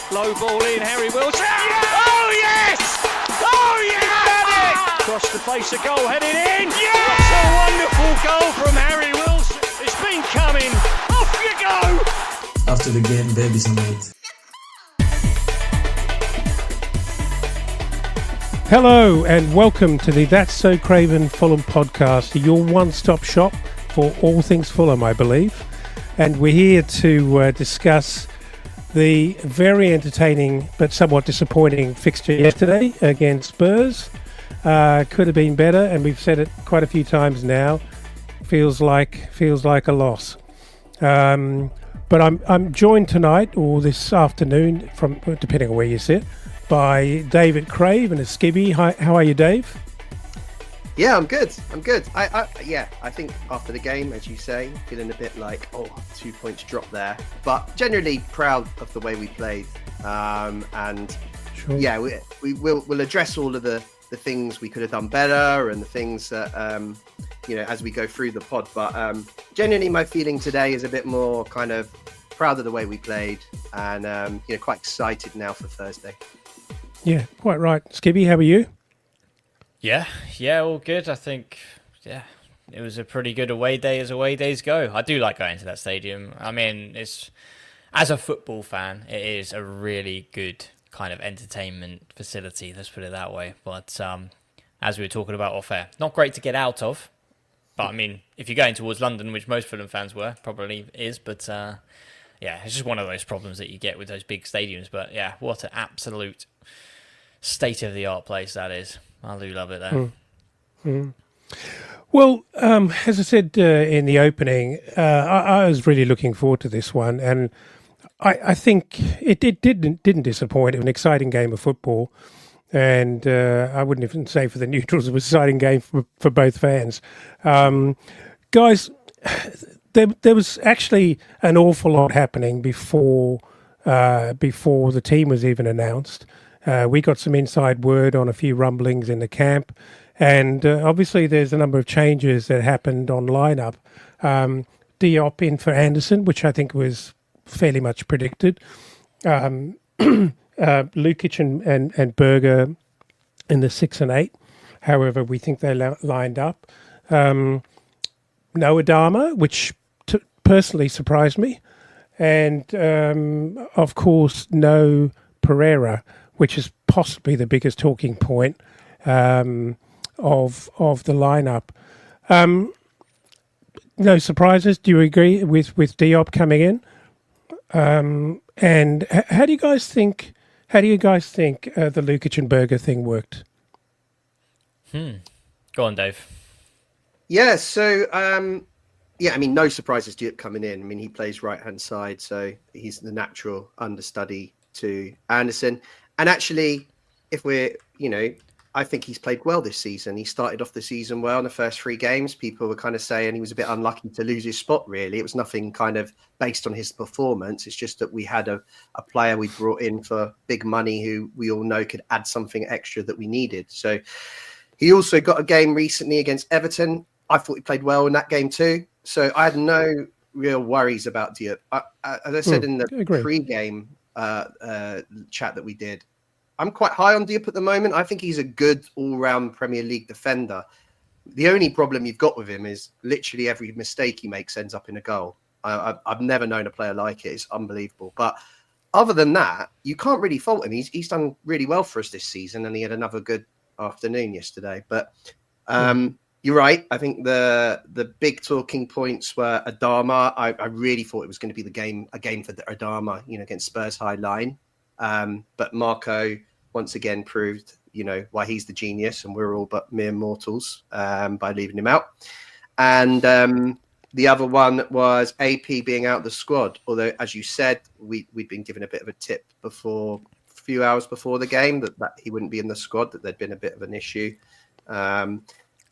Low ball in, Harry Wilson. Yeah! Oh yes! Oh yeah! Across the face of goal, headed in. Yeah! What a wonderful goal from Harry Wilson. It's been coming. Off you go! After the game, babies are made. Hello and welcome to the That's So Craven Fulham podcast, your one-stop shop for all things Fulham, I believe. And we're here to discuss the very entertaining but somewhat disappointing fixture yesterday against Spurs. Could have been better, and we've said it quite a few times now. Feels like a loss. But I'm joined tonight or this afternoon, from depending on where you sit, by David Crave and a Skibby. Hi, how are you, Dave? Yeah, I'm good. I think after the game, as you say, feeling a bit like, 2 points dropped there, but generally proud of the way we played. And sure. Yeah, we'll address all of the things we could have done better and the things that as we go through the pod. But generally, my feeling today is a bit more kind of proud of the way we played, and quite excited now for Thursday. Yeah, quite right. Skibby, how are you? Yeah, all good. I think, it was a pretty good away day as away days go. I do like going to that stadium. I mean, as a football fan, it is a really good kind of entertainment facility, let's put it that way. But as we were talking about off air, not great to get out of. But I mean, if you're going towards London, which most Fulham fans probably is, but it's just one of those problems that you get with those big stadiums. But yeah, what an absolute state-of-the-art place that is. I do love it there. Well, as I said in the opening, I was really looking forward to this one, and I think it didn't disappoint. It was an exciting game of football, and I wouldn't even say for the neutrals, it was an exciting game for both fans. Guys, there was actually an awful lot happening before the team was even announced. We got some inside word on a few rumblings in the camp, and obviously there's a number of changes that happened on lineup. Diop in for Anderson, which I think was fairly much predicted. Lukic and Berger in the 6 and 8. However, we think they lined up. No Adama, which personally surprised me, and of course no Pereira, which is possibly the biggest talking point of the lineup. No surprises. Do you agree with Diop coming in? And how do you guys think the Lukic and Berger thing worked? Go on, Dave. Yeah. So no surprises. Diop coming in. I mean, he plays right hand side, so he's the natural understudy to Anderson. And actually, I think he's played well this season. He started off the season well in the first 3 games. People were kind of saying he was a bit unlucky to lose his spot, really. It was nothing kind of based on his performance. It's just that we had a player we brought in for big money who we all know could add something extra that we needed. So he also got a game recently against Everton. I thought he played well in that game too. So I had no real worries about Diop. As I said in the pre-game chat that we did, I'm quite high on Diop at the moment. I think he's a good all-round Premier League defender. The only problem you've got with him is literally every mistake he makes ends up in a goal. I've never known a player like it. It's unbelievable. But other than that, you can't really fault him. He's done really well for us this season, and he had another good afternoon yesterday. But you're right. I think the big talking points were Adama. I really thought it was going to be a game for the Adama, against Spurs high line. But Marco once again proved, why he's the genius, and we're all but mere mortals by leaving him out. And the other one was AP being out of the squad. Although, as you said, we'd been given a bit of a tip a few hours before the game that he wouldn't be in the squad, that there'd been a bit of an issue,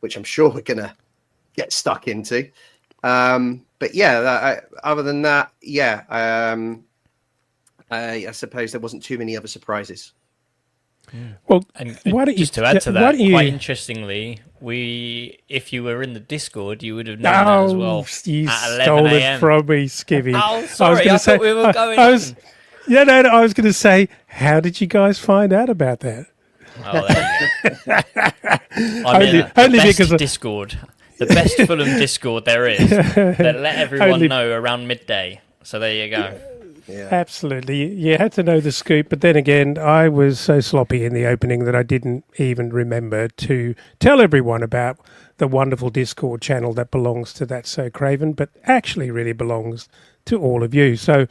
which I'm sure we're going to get stuck into. But yeah, other than that, I suppose there wasn't too many other surprises. Well, and why don't just you, to add to that, you... quite interestingly, if you were in the Discord, you would have known that as well. You at stole 11 it from me, Skivvy. Oh, sorry, I thought we were going. Yeah, no, I was going to say, how did you guys find out about that? Oh, there you go. I'm in the best Discord. The best Fulham Discord there is. That let everyone know around midday. So there you go. Yeah. Absolutely. You had to know the scoop, but then again, I was so sloppy in the opening that I didn't even remember to tell everyone about the wonderful Discord channel that belongs to That's So Craven, but actually really belongs to all of you. So,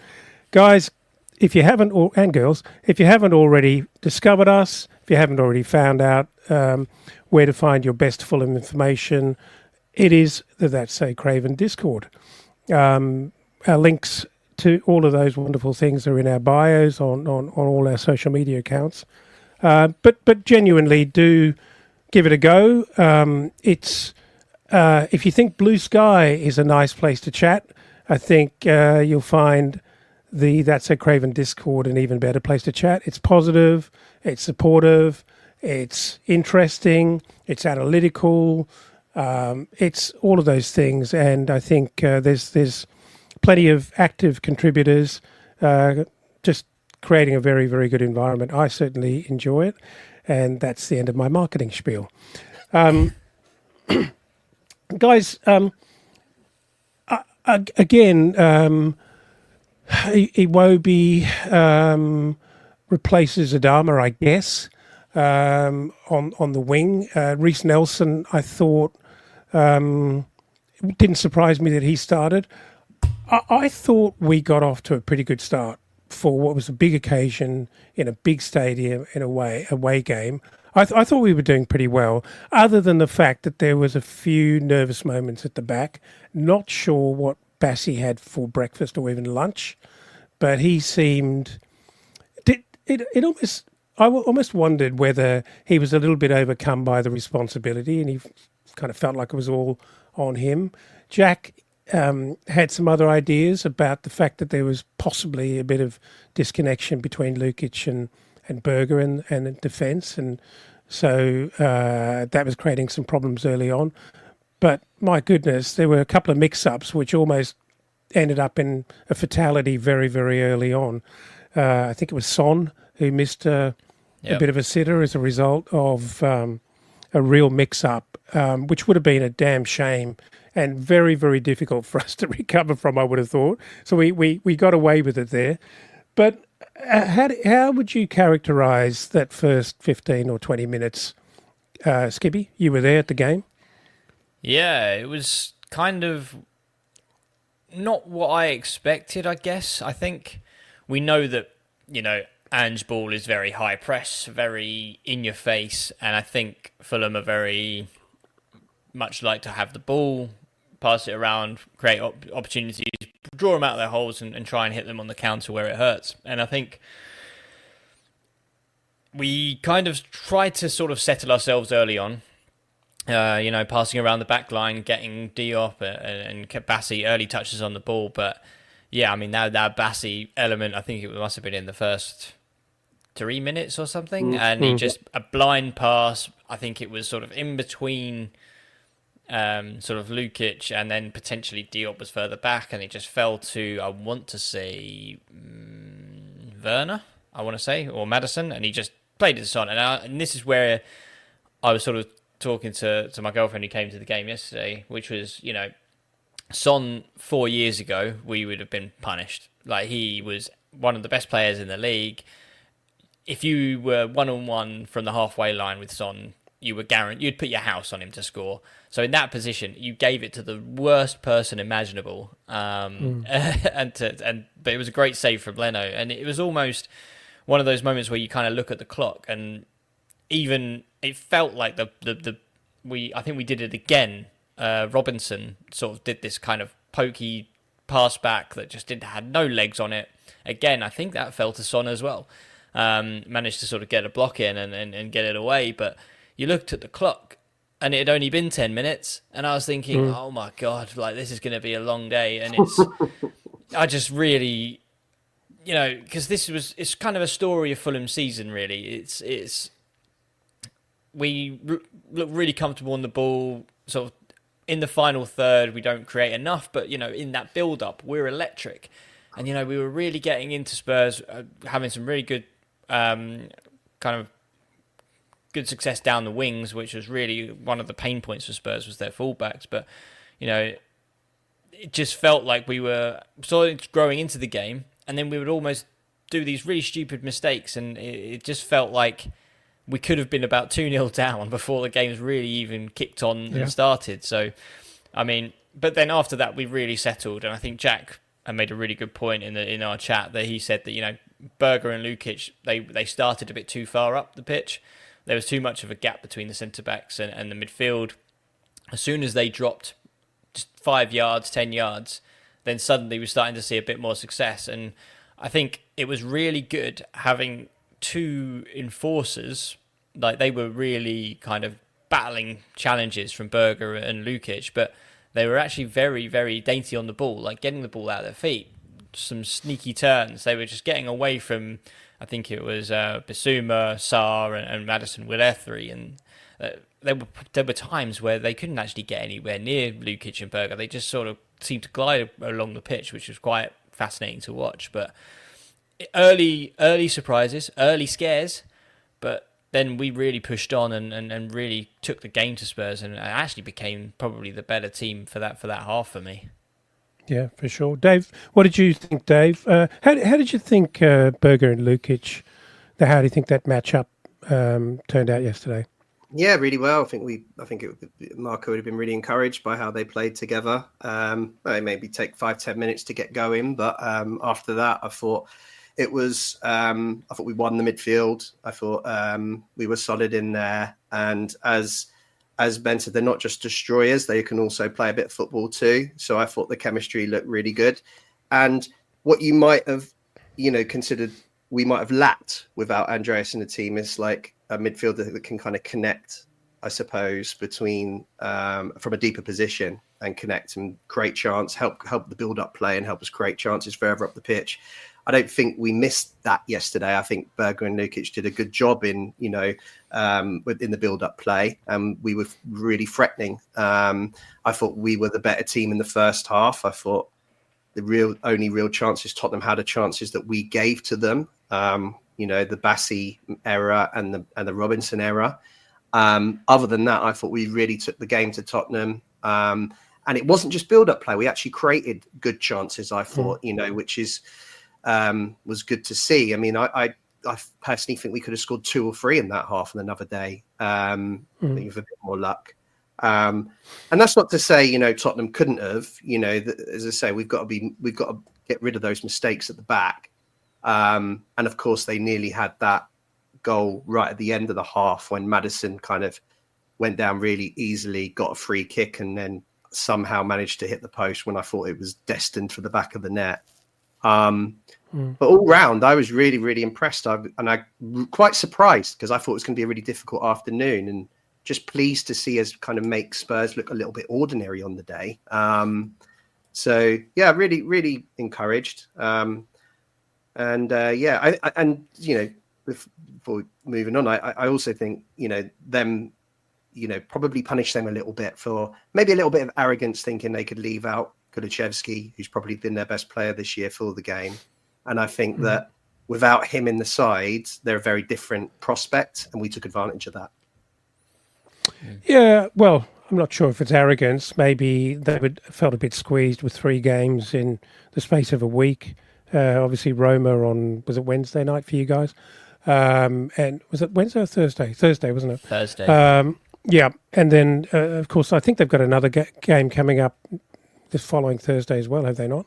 guys, if you haven't, and girls, if you haven't already discovered us, if you haven't already found out where to find your best Fulham information, it is the That's So Craven Discord. Our links to all of those wonderful things are in our bios on all our social media accounts. But genuinely do give it a go. It's if you think Blue Sky is a nice place to chat, I think you'll find the That's So Craven Discord an even better place to chat. It's positive, it's supportive, it's interesting, it's analytical, it's all of those things. And I think there's plenty of active contributors, just creating a very, very good environment. I certainly enjoy it, and that's the end of my marketing spiel. Guys, again, Iwobi replaces Adama, I guess, on the wing. Reece Nelson, I thought, didn't surprise me that he started. I thought we got off to a pretty good start for what was a big occasion in a big stadium in a away game. I thought we were doing pretty well, other than the fact that there was a few nervous moments at the back. Not sure what Bassey had for breakfast or even lunch, but he seemed... I almost wondered whether he was a little bit overcome by the responsibility, and he kind of felt like it was all on him. Jack had some other ideas about the fact that there was possibly a bit of disconnection between Lukic and Berger and defence, and so that was creating some problems early on. But my goodness, there were a couple of mix-ups which almost ended up in a fatality very, very early on. I think it was Son who missed a bit of a sitter as a result of a real mix-up, which would have been a damn shame and very, very difficult for us to recover from, I would have thought. So we got away with it there. But how would you characterise that first 15 or 20 minutes, Skippy? You were there at the game? Yeah, it was kind of not what I expected, I guess. I think we know that, Ange ball is very high press, very in your face, and I think Fulham are very much like to have the ball, pass it around, create opportunities, draw them out of their holes and try and hit them on the counter where it hurts. And I think we kind of tried to sort of settle ourselves early on, passing around the back line, getting Diop and Bassey early touches on the ball. But yeah, I mean, that Bassey element, I think it must have been in the first 3 minutes or something. And he just, a blind pass, I think it was sort of in between sort of Lukic and then potentially Diop was further back, and it just fell to, I want to say, Werner, or Maddison, and he just played it on. And this is where I was sort of talking to my girlfriend who came to the game yesterday, which was, Son 4 years ago, we would have been punished. Like, he was one of the best players in the league. If you were one-on-one from the halfway line with Son, you were guaranteed you'd put your house on him to score. So in that position, you gave it to the worst person imaginable, but it was a great save from Leno, and it was almost one of those moments where you kind of look at the clock, and even it felt like I think we did it again. Robinson sort of did this kind of pokey pass back that just had no legs on it. Again, I think that fell to Son as well. Managed to sort of get a block in and get it away, but you looked at the clock and it had only been 10 minutes, and I was thinking, oh my God, like, this is going to be a long day. And I just really, because it's kind of a story of Fulham season, really. We look really comfortable on the ball, sort of in the final third, we don't create enough, but, in that build-up, we're electric. And, we were really getting into Spurs, having some really good kind of good success down the wings, which was really one of the pain points for Spurs was their fullbacks. But, it just felt like we were sort of growing into the game, and then we would almost do these really stupid mistakes, and it just felt like we could have been about 2-0 down before the game's really even kicked on and started. So, but then after that, we really settled, and I think Jack made a really good point in our chat that he said that, Berger and Lukic, they started a bit too far up the pitch. There was too much of a gap between the centre-backs and the midfield. As soon as they dropped just 5 yards, 10 yards, then suddenly we're starting to see a bit more success. And I think it was really good having two enforcers. Like, they were really kind of battling challenges from Berger and Lukic, but they were actually very, very dainty on the ball, like getting the ball out of their feet. Some sneaky turns. They were just getting away from, I think it was Bissouma, Sarr, and Maddison with their three. And there were times where they couldn't actually get anywhere near Lukic and Berger. They just sort of seemed to glide along the pitch, which was quite fascinating to watch. But early surprises, early scares, but then we really pushed on and really took the game to Spurs and actually became probably the better team for that half for me. Yeah, for sure. Dave, what did you think, Dave? How did you think Berger and Lukic, how do you think that matchup turned out yesterday? Yeah, really well. I think Marco would have been really encouraged by how they played together. They maybe take 5-10 minutes to get going, but after that, I thought it was. I thought we won the midfield. I thought we were solid in there, and as Ben said, they're not just destroyers; they can also play a bit of football too. So I thought the chemistry looked really good, and what you might have, considered we might have lacked without Andreas in the team is like a midfielder that can kind of connect, I suppose, between from a deeper position and connect and create chance, help the build-up play and help us create chances further up the pitch. I don't think we missed that yesterday. I think Berger and Lukic did a good job in the build-up play, and we were really threatening. I thought we were the better team in the first half. I thought the only real chances Tottenham had are chances that we gave to them. The Bassi error and the Robinson error. Other than that, I thought we really took the game to Tottenham. And it wasn't just build-up play. We actually created good chances, I thought, which is was good to see. I mean, I personally think we could have scored 2 or 3 in that half on another day with a bit more luck. And that's not to say, Tottenham couldn't have. As I say, we've got to get rid of those mistakes at the back. And of course, they nearly had that goal right at the end of the half when Maddison kind of went down really easily, got a free kick, and then somehow managed to hit the post when I thought it was destined for the back of the net. But all round, I was really, really impressed. I'm quite surprised because I thought it was going to be a really difficult afternoon, and just pleased to see us kind of make Spurs look a little bit ordinary on the day. So yeah, really, really encouraged. Before moving on, I also think, them, probably punish them a little bit for maybe a little bit of arrogance, thinking they could leave out Kulusevski, who's probably been their best player this year for the game. And I think that without him in the side, they're a very different prospect, and we took advantage of that. Yeah, well, I'm not sure if it's arrogance. Maybe they felt a bit squeezed with 3 games in the space of a week. Obviously, Roma was it Wednesday night for you guys? And was it Wednesday or Thursday? Thursday, wasn't it? Thursday. Yeah, and then, of course, I think they've got another game coming up this following Thursday as well, have they not?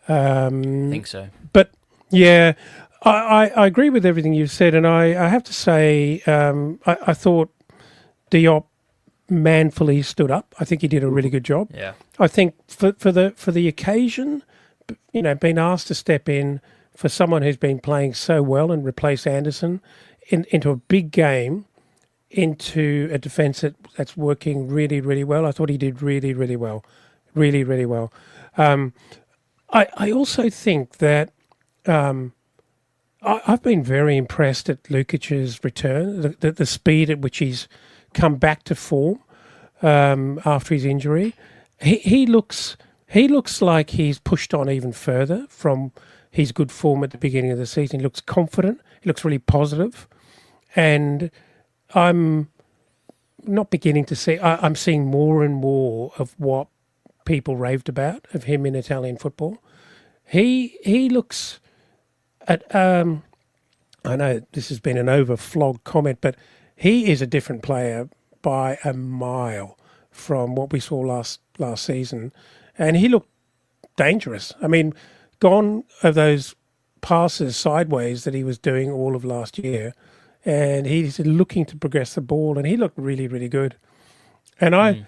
I think so. But, yeah, I agree with everything you've said, and I have to say I thought Diop manfully stood up. I think he did a really good job. Yeah. I think for the occasion, being asked to step in for someone who's been playing so well and replace Anderson into a big game, into a defence that's working really, really well. I thought he did really, really well. Really, really well. I also think that I've been very impressed at Lukic's return, the speed at which he's come back to form after his injury. He looks he looks like he's pushed on even further from his good form at the beginning of the season. He looks confident. He looks really positive. And I'm not beginning to see, I'm seeing more and more of what people raved about of him in Italian football. He looks at, I know this has been an overflogged comment, but he is a different player by a mile from what we saw last season. And he looked dangerous. I mean, gone are those passes sideways that he was doing all of last year. And he's looking to progress the ball, and he looked really, really good. And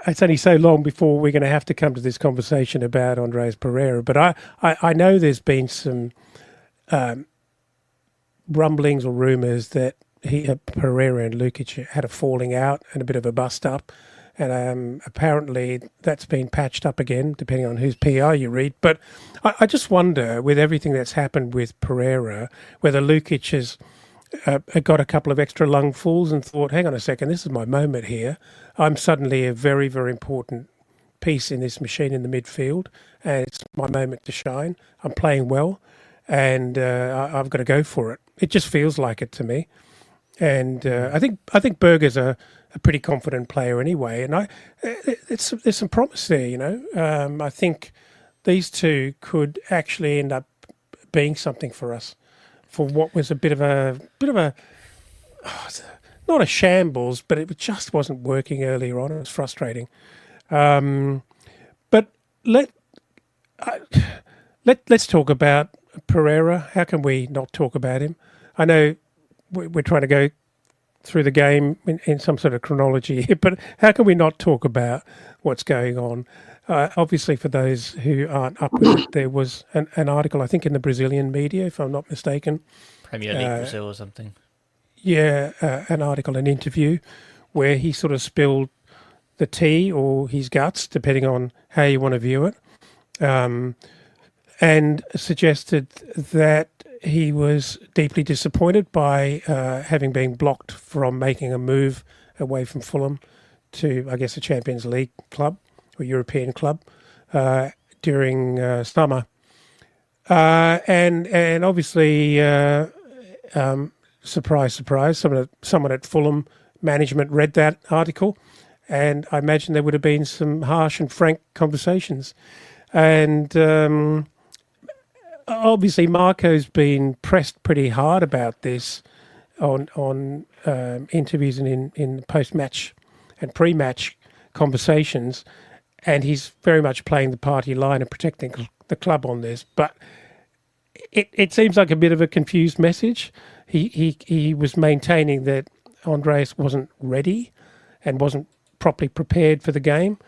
it's only so long before we're going to have to come to this conversation about Andreas Pereira. But I know there's been some rumblings or rumours that Pereira and Lukic had a falling out and a bit of a bust up. And apparently that's been patched up again, depending on whose PR you read. But I just wonder, with everything that's happened with Pereira, whether Lukic has got a couple of extra lungfuls and thought, hang on a second, this is my moment here. I'm suddenly a very, very important piece in this machine in the midfield, and it's my moment to shine. I'm playing well, and I've got to go for it. It just feels like it to me. And I think Berger's a pretty confident player anyway, and there's some promise there. I think these two could actually end up being something for us, for what was a bit of a not a shambles, but it just wasn't working earlier on. It was frustrating. But let's talk about Pereira. How can we not talk about him? I know we're trying to go through the game in some sort of chronology here, but how can we not talk about what's going on? Obviously, for those who aren't up with it, there was an article, I think, in the Brazilian media, if I'm not mistaken. Premier League Brazil or something. Yeah, an article, an interview, where he sort of spilled the tea or his guts, depending on how you want to view it, and suggested that he was deeply disappointed by having been blocked from making a move away from Fulham to, I guess, a Champions League club or European club during summer. And obviously, surprise, surprise, someone at Fulham management read that article, and I imagine there would have been some harsh and frank conversations. And obviously, Marco's been pressed pretty hard about this on interviews and in post-match and pre-match conversations, and he's very much playing the party line and protecting the club on this. But it seems like a bit of a confused message. He was maintaining that Andreas wasn't ready and wasn't properly prepared for the game.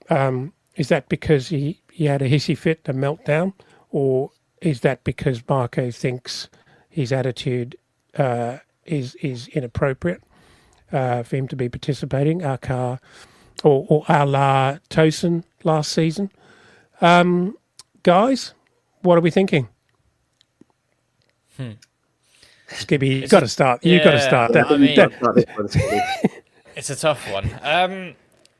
Is that because he had a hissy fit, a meltdown, or is that because Marco thinks his attitude is inappropriate for him to be participating, or a la Tosin last season? Guys, what are we thinking? Skibby, you've got to start. You've got to start. It's a tough one.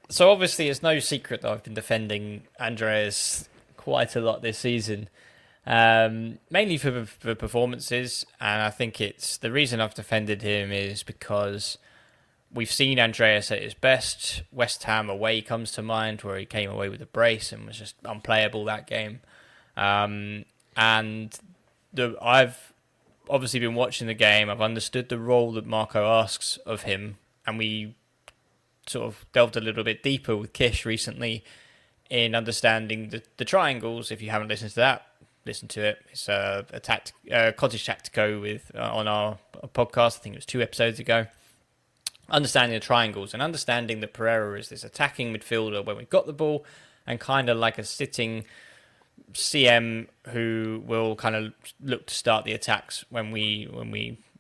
So obviously, it's no secret that I've been defending Andreas quite a lot this season. Mainly for performances, and I think it's the reason I've defended him is because we've seen Andreas at his best. West Ham away comes to mind, where he came away with a brace and was just unplayable that game. I've obviously been watching the game. I've understood the role that Marco asks of him, and we sort of delved a little bit deeper with Kish recently in understanding the triangles. If you haven't listened to that, listen to it. It's a Cottage Tactico with on our podcast. I think it was 2 episodes ago. Understanding the triangles and understanding that Pereira is this attacking midfielder when we've got the ball, and kind of like a sitting CM who will kind of look to start the attacks when we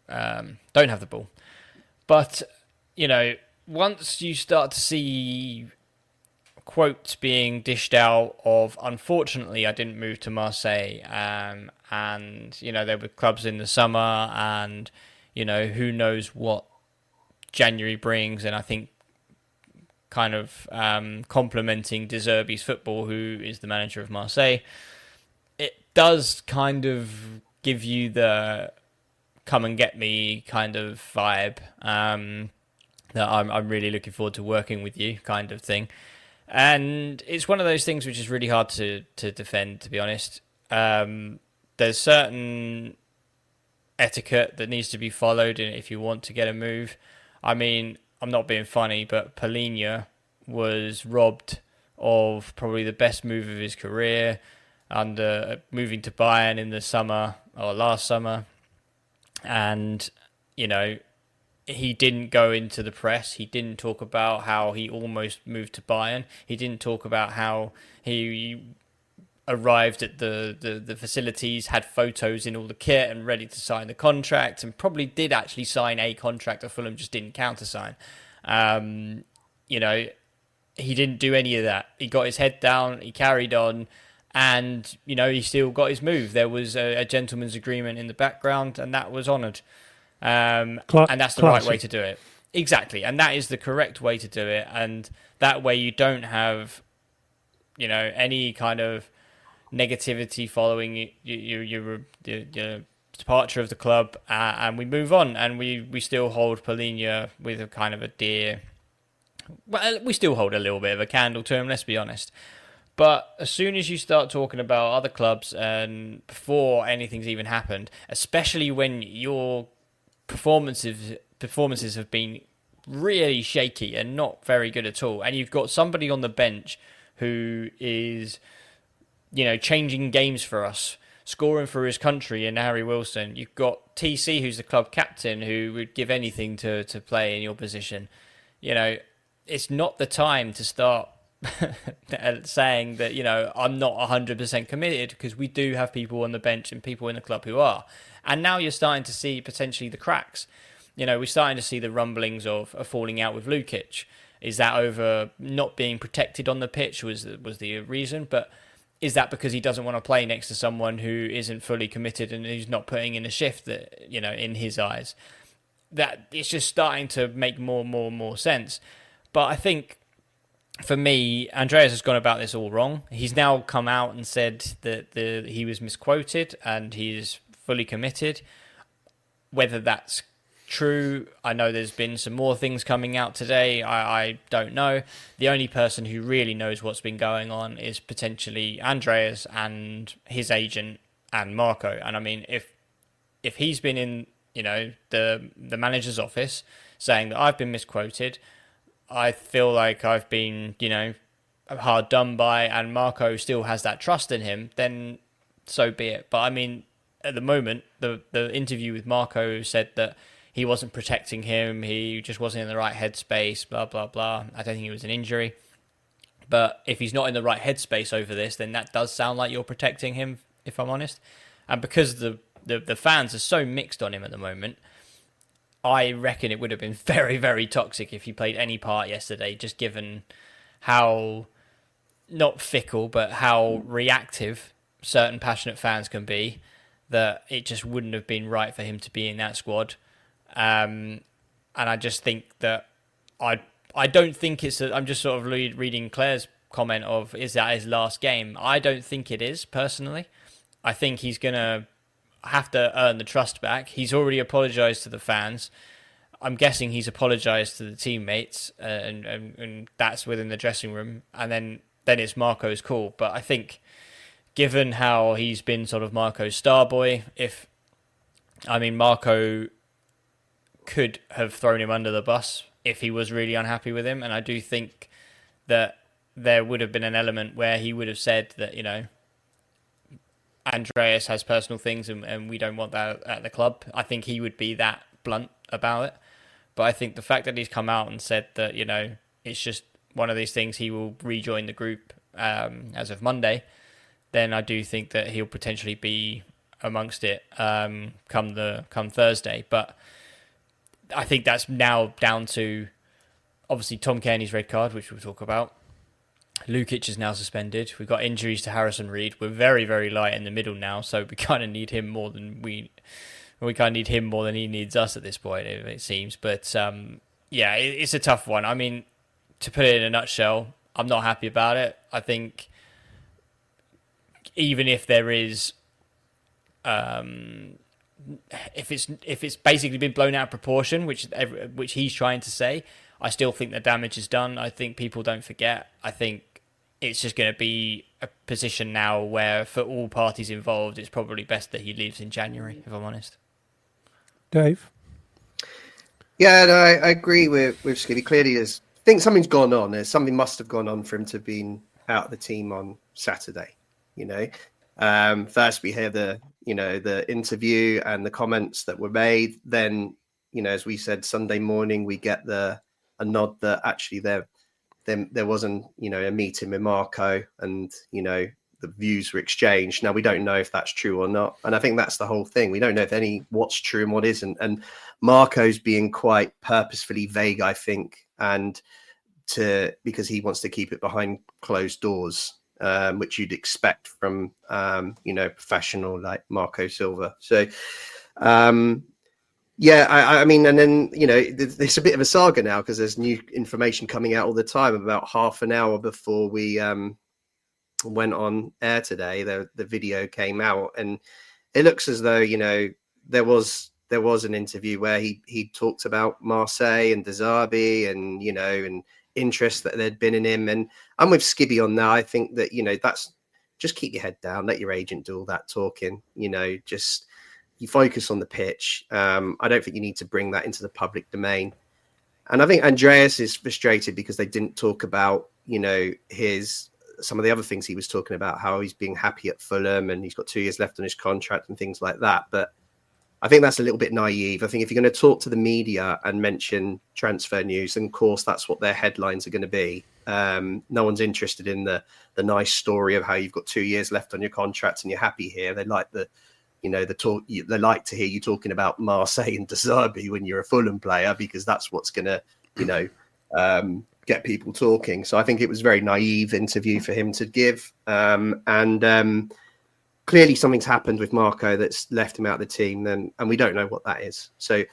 don't have the ball. But once you start to see quotes being dished out of, unfortunately, I didn't move to Marseille, and there were clubs in the summer, and who knows what January brings. And I think kind of complimenting De Zerbi's football, who is the manager of Marseille, it does kind of give you the come and get me kind of vibe, that I'm really looking forward to working with you kind of thing. And it's one of those things which is really hard to defend, to be honest. There's certain etiquette that needs to be followed if you want to get a move. I mean, I'm not being funny, but Palhinha was robbed of probably the best move of his career under moving to Bayern in the summer or last summer. And, you know, he didn't go into the press. He didn't talk about how he almost moved to Bayern. He didn't talk about how he arrived at the facilities, had photos in all the kit and ready to sign the contract, and probably did actually sign a contract that Fulham just didn't countersign. You know, he didn't do any of that. He got his head down, he carried on, and, you know, he still got his move. There was a gentleman's agreement in the background, and that was honoured. And that's the right way to do it. Exactly. And that is the correct way to do it. And that way you don't have, you know, any kind of negativity following your departure of the club, and we move on, and we still hold Palhinha with a kind of a dear, well, we still hold a little bit of a candle to him, let's be honest. But as soon as you start talking about other clubs, and before anything's even happened, especially when your performances have been really shaky and not very good at all, and you've got somebody on the bench who is, you know, changing games for us, scoring for his country, and Harry Wilson. You've got TC, who's the club captain, who would give anything to play in your position. You know, it's not the time to start saying that, you know, I'm not 100% committed, because we do have people on the bench and people in the club who are. And now you're starting to see potentially the cracks. You know, we're starting to see the rumblings of a falling out with Lukic. Is that over not being protected on the pitch was the reason? But is that because he doesn't want to play next to someone who isn't fully committed and who's not putting in a shift that, you know, in his eyes? That it's just starting to make more sense. But I think, for me, Andreas has gone about this all wrong. He's now come out and said that he was misquoted and he's fully committed. Whether that's true, I know there's been some more things coming out today. I don't know. The only person who really knows what's been going on is potentially Andreas and his agent and Marco. And I mean, if he's been in, you know, the manager's office saying that I've been misquoted, I feel like I've been, you know, hard done by, and Marco still has that trust in him, then so be it. But I mean, at the moment, the interview with Marco said that he wasn't protecting him, he just wasn't in the right headspace, blah, blah, blah. I don't think it was an injury. But if he's not in the right headspace over this, then that does sound like you're protecting him, if I'm honest. And because the fans are so mixed on him at the moment, I reckon it would have been very, very toxic if he played any part yesterday, just given how, not fickle, but how reactive certain passionate fans can be, that it just wouldn't have been right for him to be in that squad. And I just think that I don't think it's I'm just sort of reading Claire's comment of, is that his last game? I don't think it is, personally. I think he's going to have to earn the trust back. He's already apologised to the fans. I'm guessing he's apologised to the teammates, and that's within the dressing room. And then it's Marco's call. But I think, given how he's been sort of Marco's star boy, Marco could have thrown him under the bus if he was really unhappy with him. And I do think that there would have been an element where he would have said that, you know, Andreas has personal things and we don't want that at the club. I think he would be that blunt about it. But I think the fact that he's come out and said that, you know, it's just one of these things, he will rejoin the group as of Monday, then I do think that he'll potentially be amongst it come Thursday. But I think that's now down to, obviously, Tom Cairney's red card, which we'll talk about. Lukic is now suspended. We've got injuries to Harrison Reed. We're very, very light in the middle now, so we kind of need him more than we kind of need him more than he needs us at this point, it seems. But yeah, it's a tough one. I mean, to put it in a nutshell, I'm not happy about it. I think even if there is, if it's basically been blown out of proportion, which he's trying to say, I still think the damage is done. I think people don't forget. I think it's just going to be a position now where, for all parties involved, it's probably best that he leaves in January, if I'm honest. Dave? Yeah, no, I agree with Skibby. Clearly, I think something's gone on. Something must have gone on for him to have been out of the team on Saturday. First we hear the interview and the comments that were made. Then, as we said, Sunday morning we get a nod that actually there wasn't a meeting with Marco, and the views were exchanged. Now we don't know if that's true or not, and I think that's the whole thing. We don't know what's true and what isn't. And Marco's being quite purposefully vague, I think, and because he wants to keep it behind closed doors, which you'd expect from professional like Marco Silva. So I mean, and then it's a bit of a saga now because there's new information coming out all the time. About half an hour before we went on air today, the video came out, and it looks as though there was an interview where he talked about Marseille and De Zerbi and and interest that there'd been in him. And I'm with Skibby on that. I think that that's just keep your head down, let your agent do all that talking. Just you focus on the pitch. I don't think you need to bring that into the public domain. And I think Andreas is frustrated because they didn't talk about some of the other things he was talking about, how he's being happy at Fulham and he's got 2 years left on his contract and things like that. But I think that's a little bit naive. I think if you're going to talk to the media and mention transfer news, then of course that's what their headlines are going to be. No one's interested in the nice story of how you've got 2 years left on your contract and you're happy here. They like the talk. They like to hear you talking about Marseille and De Zerbi when you're a Fulham player, because that's what's going to get people talking. So I think it was a very naive interview for him to give. Clearly something's happened with Marco that's left him out of the team, and we don't know what that is. So,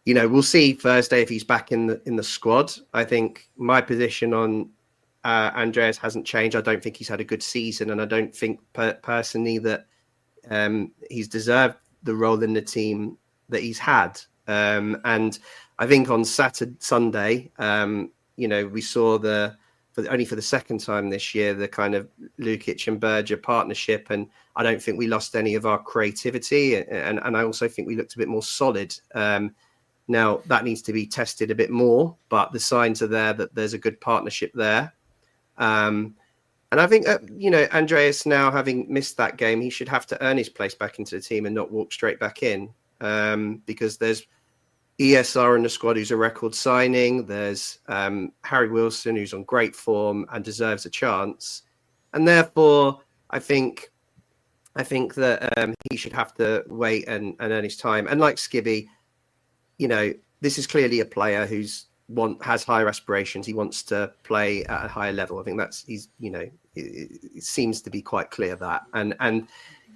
we'll see Thursday if he's back in the squad. I think my position on Andreas hasn't changed. I don't think he's had a good season, and I don't think personally that he's deserved the role in the team that he's had. And I think on Sunday, we saw only for the second time this year, the kind of Lukic and Berger partnership. And I don't think we lost any of our creativity. And I also think we looked a bit more solid. Now, that needs to be tested a bit more, but the signs are there that there's a good partnership there. And I think, Andreas, now having missed that game, he should have to earn his place back into the team and not walk straight back in, because there's ESR in the squad who's a record signing. There's Harry Wilson, who's on great form and deserves a chance. And therefore, I think that he should have to wait and earn his time. And like Skibby, this is clearly a player has higher aspirations. He wants to play at a higher level. I think it seems to be quite clear that. And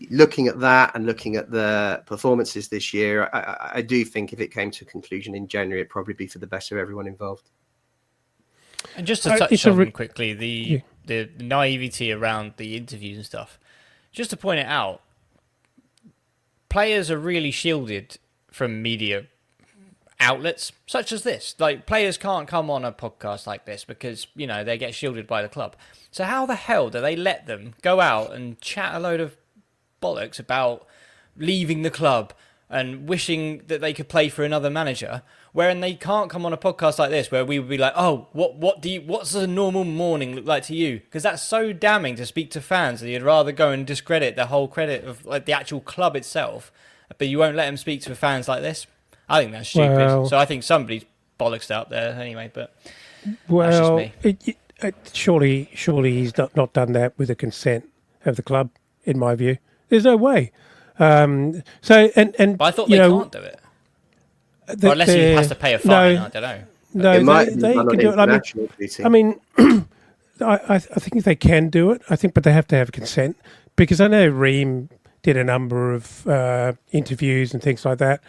looking at that and looking at the performances this year, I do think if it came to a conclusion in January, it'd probably be for the best of everyone involved. And just to touch on quickly the naivety around the interviews and stuff, just to point it out, players are really shielded from media outlets such as this. Like, players can't come on a podcast like this because they get shielded by the club. So how the hell do they let them go out and chat a load of bollocks about leaving the club and wishing that they could play for another manager, wherein they can't come on a podcast like this where we would be like, oh, what's a normal morning look like to you? Because that's so damning to speak to fans that you'd rather go and discredit the whole credit of the actual club itself, but you won't let them speak to fans like this. I think that's stupid. Well, so I think somebody's bollocksed out there anyway, but that's just me. Surely he's not done that with the consent of the club, in my view. There's no way. But I thought they can't do it. Or unless he has to pay a fine, I don't know. No, they can do it. I mean, I think they can do it. But they have to have consent, because I know Reem did a number of interviews and things like that,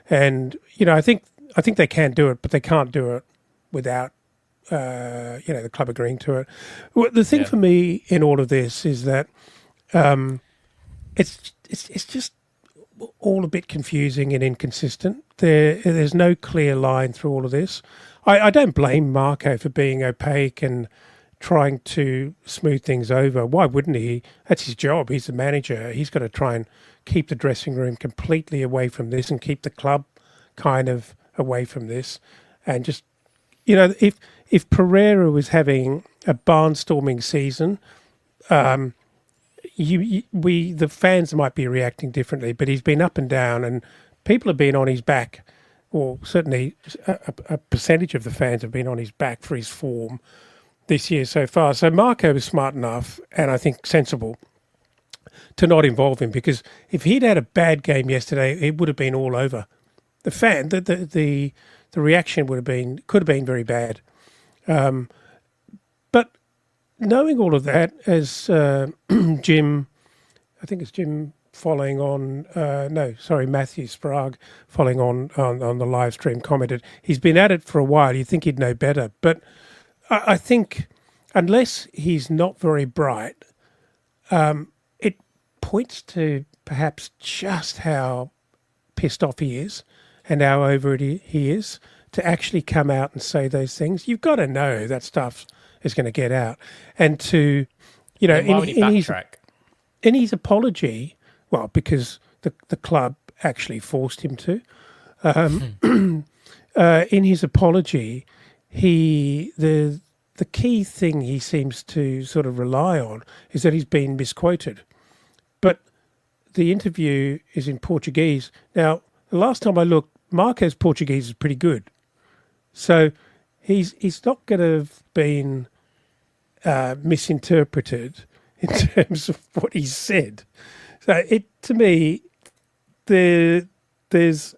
and I think they can do it, but they can't do it without the club agreeing to it. Well, the thing for me in all of this is that it's just all a bit confusing and inconsistent. There's no clear line through all of this. I don't blame Marco for being opaque and trying to smooth things over. Why wouldn't he? That's his job. He's the manager. He's got to try and keep the dressing room completely away from this and keep the club kind of away from this. And just, if Pereira was having a barnstorming season, the fans might be reacting differently, but he's been up and down and people have been on his back, or certainly a percentage of the fans have been on his back for his form this year so far. So Marco was smart enough, and I think sensible, to not involve him, because if he'd had a bad game yesterday, it would have been all over. The reaction could have been very bad. But knowing all of that, as Jim, I think it's Jim following on, Matthew Sprague following on the live stream commented, he's been at it for a while. You'd think he'd know better. But I think unless he's not very bright, it points to perhaps just how pissed off he is and how over it he is to actually come out and say those things. You've got to know that stuff is going to get out. And to, in his apology, well, because the club actually forced him to, in his apology, the key thing he seems to sort of rely on is that he's been misquoted. But the interview is in Portuguese. Now, the last time I looked, Marco's Portuguese is pretty good. So he's not going to have been misinterpreted in terms of what he said. So to me, there's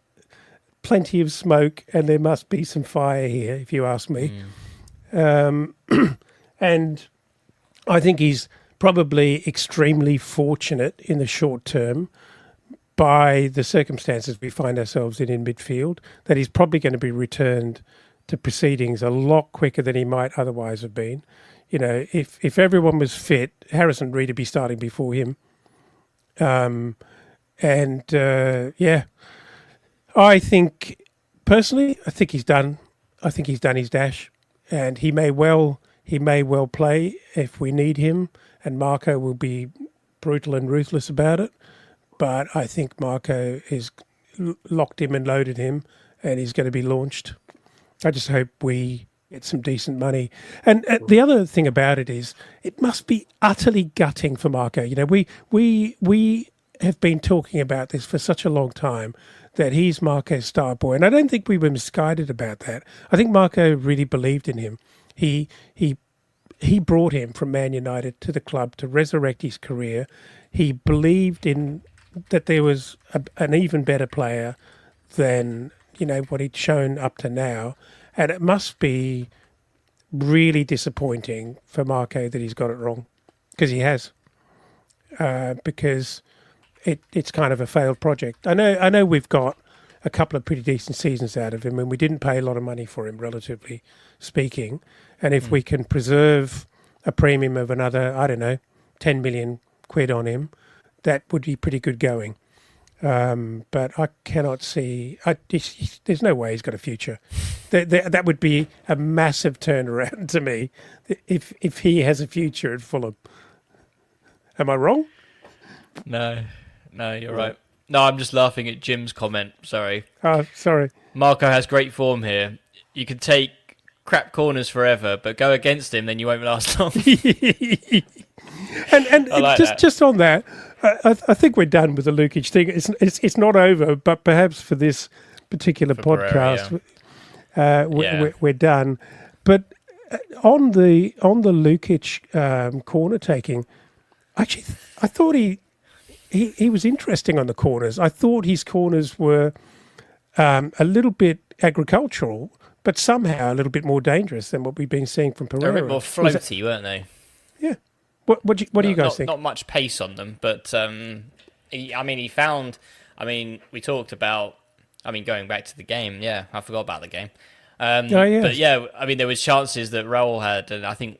plenty of smoke and there must be some fire here, if you ask me. And I think he's probably extremely fortunate in the short term by the circumstances we find ourselves in midfield, that he's probably going to be returned to proceedings a lot quicker than he might otherwise have been. If everyone was fit, Harrison Reed would be starting before him. I think personally, I think he's done his dash, and he may well play if we need him, and Marco will be brutal and ruthless about it. But I think Marco is locked him and loaded him, and he's going to be launched. I just hope we get some decent money. And the other thing about it is, it must be utterly gutting for Marco. We have been talking about this for such a long time, that he's Marco's star boy. And I don't think we were misguided about that. I think Marco really believed in him. He brought him from Man United to the club to resurrect his career. He believed in that there was an even better player than what he'd shown up to now. And it must be really disappointing for Marco that he's got it wrong, because he has. Because it's kind of a failed project. I know we've got a couple of pretty decent seasons out of him, and we didn't pay a lot of money for him, relatively speaking. And if we can preserve a premium of another, 10 million quid on him, that would be pretty good going. But I cannot see. There's no way he's got a future. That would be a massive turnaround to me if he has a future at Fulham. Am I wrong? No, you're right. No, I'm just laughing at Jim's comment. Sorry. Oh, sorry. Marco has great form here. You can take crap corners forever, but go against him, then you won't last long. and like just on that, I think we're done with the Lukic thing. It's not over, but perhaps for this particular podcast, we're done. But on the Lukic corner taking, actually, I thought he was interesting on the corners. I thought his corners were a little bit agricultural, but somehow a little bit more dangerous than what we've been seeing from Pereira. They're a bit more floaty, weren't they? Yeah. What do you guys think? Not much pace on them, but he found. We talked about. Going back to the game. Yeah, I forgot about the game. Yes. But yeah, I mean, there was chances that Raul had, and I think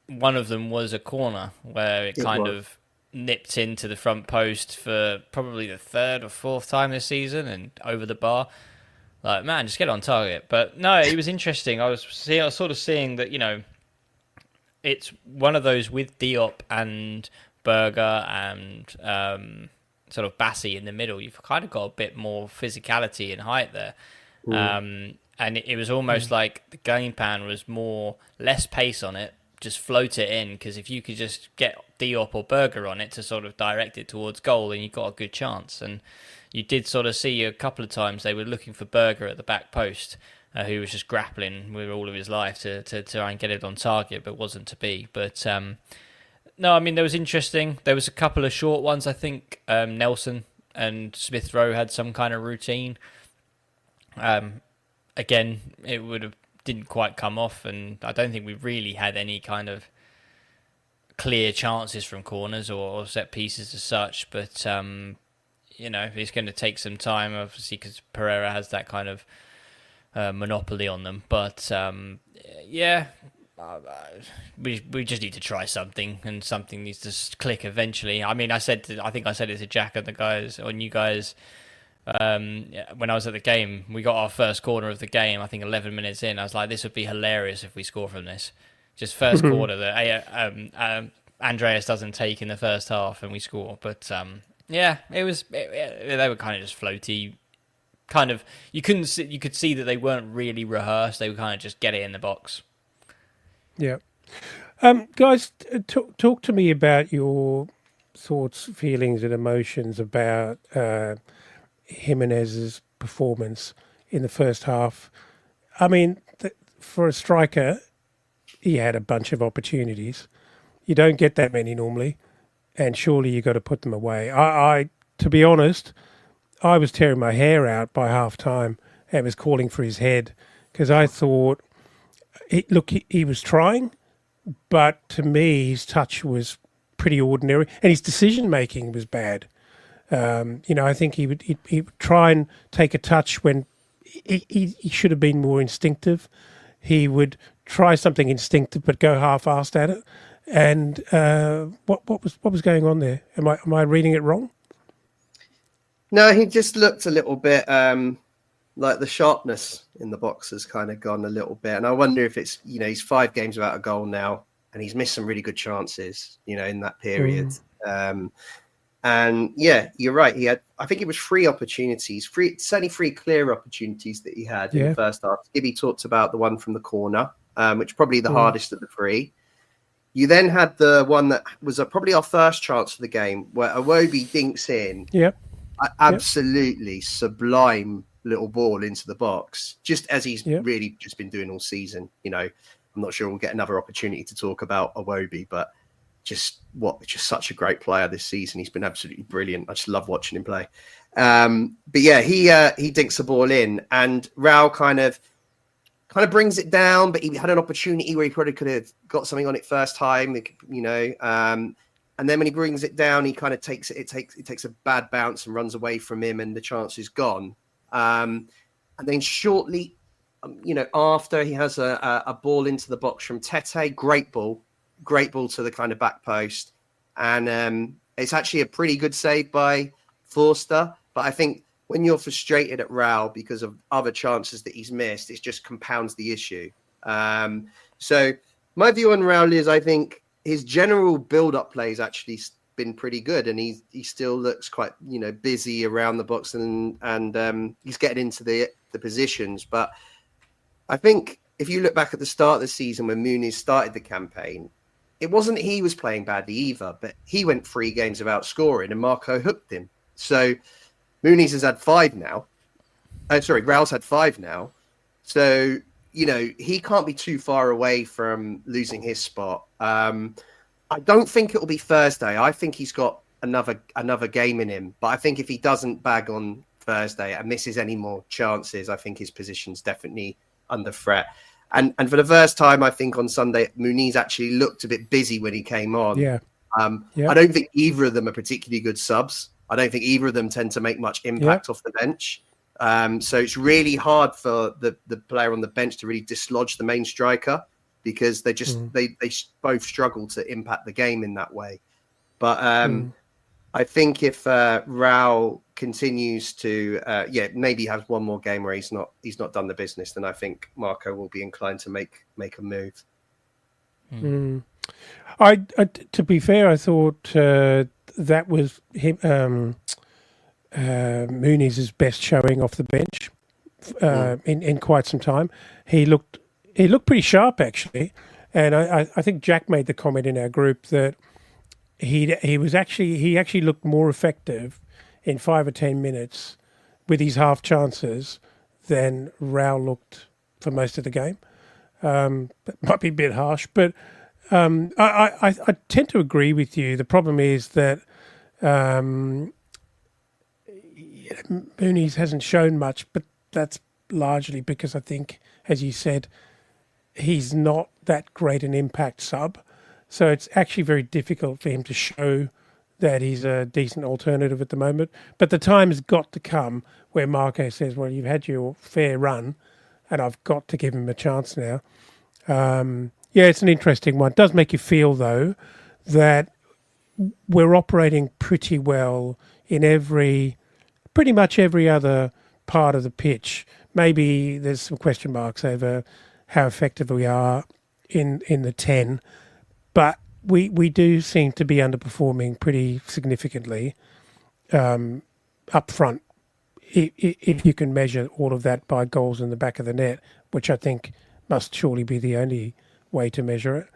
one of them was a corner where it kind of nipped into the front post for probably the third or fourth time this season and over the bar. Like, man, just get on target. But no, it was interesting. I was sort of seeing that, it's one of those with Diop and Berger and sort of Bassi in the middle. You've kind of got a bit more physicality and height there. And it was almost like the game plan was less pace on it, just float it in, because if you could just get Diop or Berger on it to sort of direct it towards goal, then you've got a good chance. And you did sort of see a couple of times they were looking for Berger at the back post, who was just grappling with all of his life to try and get it on target, but wasn't to be. But no, I mean, there was interesting. There was a couple of short ones. I think Nelson and Smith Rowe had some kind of routine. Again, it didn't quite come off, and I don't think we really had any kind of clear chances from corners or set pieces as such. But it's going to take some time, obviously, because Pereira has that kind of monopoly on them. But we just need to try something, and something needs to click eventually. I mean, I think I said it to Jack and the guys, or you guys. When I was at the game, we got our first corner of the game, I think 11 minutes in. I was like, this would be hilarious if we score from this. Just first corner that Andreas doesn't take in the first half and we score. But they were kind of just floaty. Kind of, you could see that they weren't really rehearsed. They would kind of just get it in the box. Yeah. Guys, talk to me about your thoughts, feelings and emotions about Jimenez's performance in the first half. I mean, for a striker, he had a bunch of opportunities. You don't get that many normally, and surely you got to put them away. I to be honest, I was tearing my hair out by half time and was calling for his head, because I thought, he was trying, but to me his touch was pretty ordinary and his decision making was bad. I think he would try and take a touch when he should have been more instinctive. He would try something instinctive but go half-assed at it. And what was going on there? Am I reading it wrong? No, he just looked a little bit like the sharpness in the box has kind of gone a little bit. And I wonder if it's, he's 5 games without a goal now, and he's missed some really good chances, in that period. And yeah, you're right. I think it was 3 opportunities, certainly 3 clear opportunities that he had in the first half. Gibby talked about the one from the corner, which probably the hardest of the 3. You then had the one that was probably our first chance of the game, where Iwobi dinks in. Yep. Absolutely sublime little ball into the box, just as he's really just been doing all season. I'm not sure we'll get another opportunity to talk about Iwobi, but just such a great player this season. He's been absolutely brilliant. I just love watching him play. But yeah, he dinks the ball in, and Raul kind of brings it down, but he had an opportunity where he probably could have got something on it first time, and then when he brings it down, he kind of takes a bad bounce and runs away from him, and the chance is gone. And then shortly, after, he has a ball into the box from Tete, great ball to the kind of back post, and it's actually a pretty good save by Forster. But I think when you're frustrated at Raul because of other chances that he's missed, it just compounds the issue. So my view on Raul is, I think his general build-up play has actually been pretty good, and he still looks quite busy around the box, and he's getting into the positions. But I think if you look back at the start of the season when Muniz started the campaign, it wasn't he was playing badly either, but he went 3 games without scoring, and Marco hooked him. So Muniz has had 5 now. Raul's had 5 now. So, he can't be too far away from losing his spot. I don't think it will be Thursday. I think he's got another game in him. But I think if he doesn't bag on Thursday and misses any more chances, I think his position's definitely under threat. And for the first time, I think on Sunday, Muniz actually looked a bit busy when he came on. I don't think either of them are particularly good subs. I don't think either of them tend to make much impact off the bench. So it's really hard for the player on the bench to really dislodge the main striker, because they just they both struggle to impact the game in that way. But I think if Raul continues to maybe has one more game where he's not done the business, then I think Marco will be inclined to make a move. I to be fair, I thought that was him. Mooney's best showing off the bench in quite some time. He looked pretty sharp, actually, and I think Jack made the comment in our group that he actually looked more effective in 5 or 10 minutes with his half chances than Raul looked for most of the game. That might be a bit harsh, but I tend to agree with you. The problem is that Mooney's hasn't shown much, but that's largely because I think, as you said, he's not that great an impact sub. So it's actually very difficult for him to show that he's a decent alternative at the moment. But the time has got to come where Marco says, well, you've had your fair run and I've got to give him a chance now. It's an interesting one. It does make you feel, though, that we're operating pretty well in pretty much every other part of the pitch. Maybe there's some question marks over how effective we are in the 10, but we do seem to be underperforming pretty significantly up front, if you can measure all of that by goals in the back of the net, which I think must surely be the only way to measure it.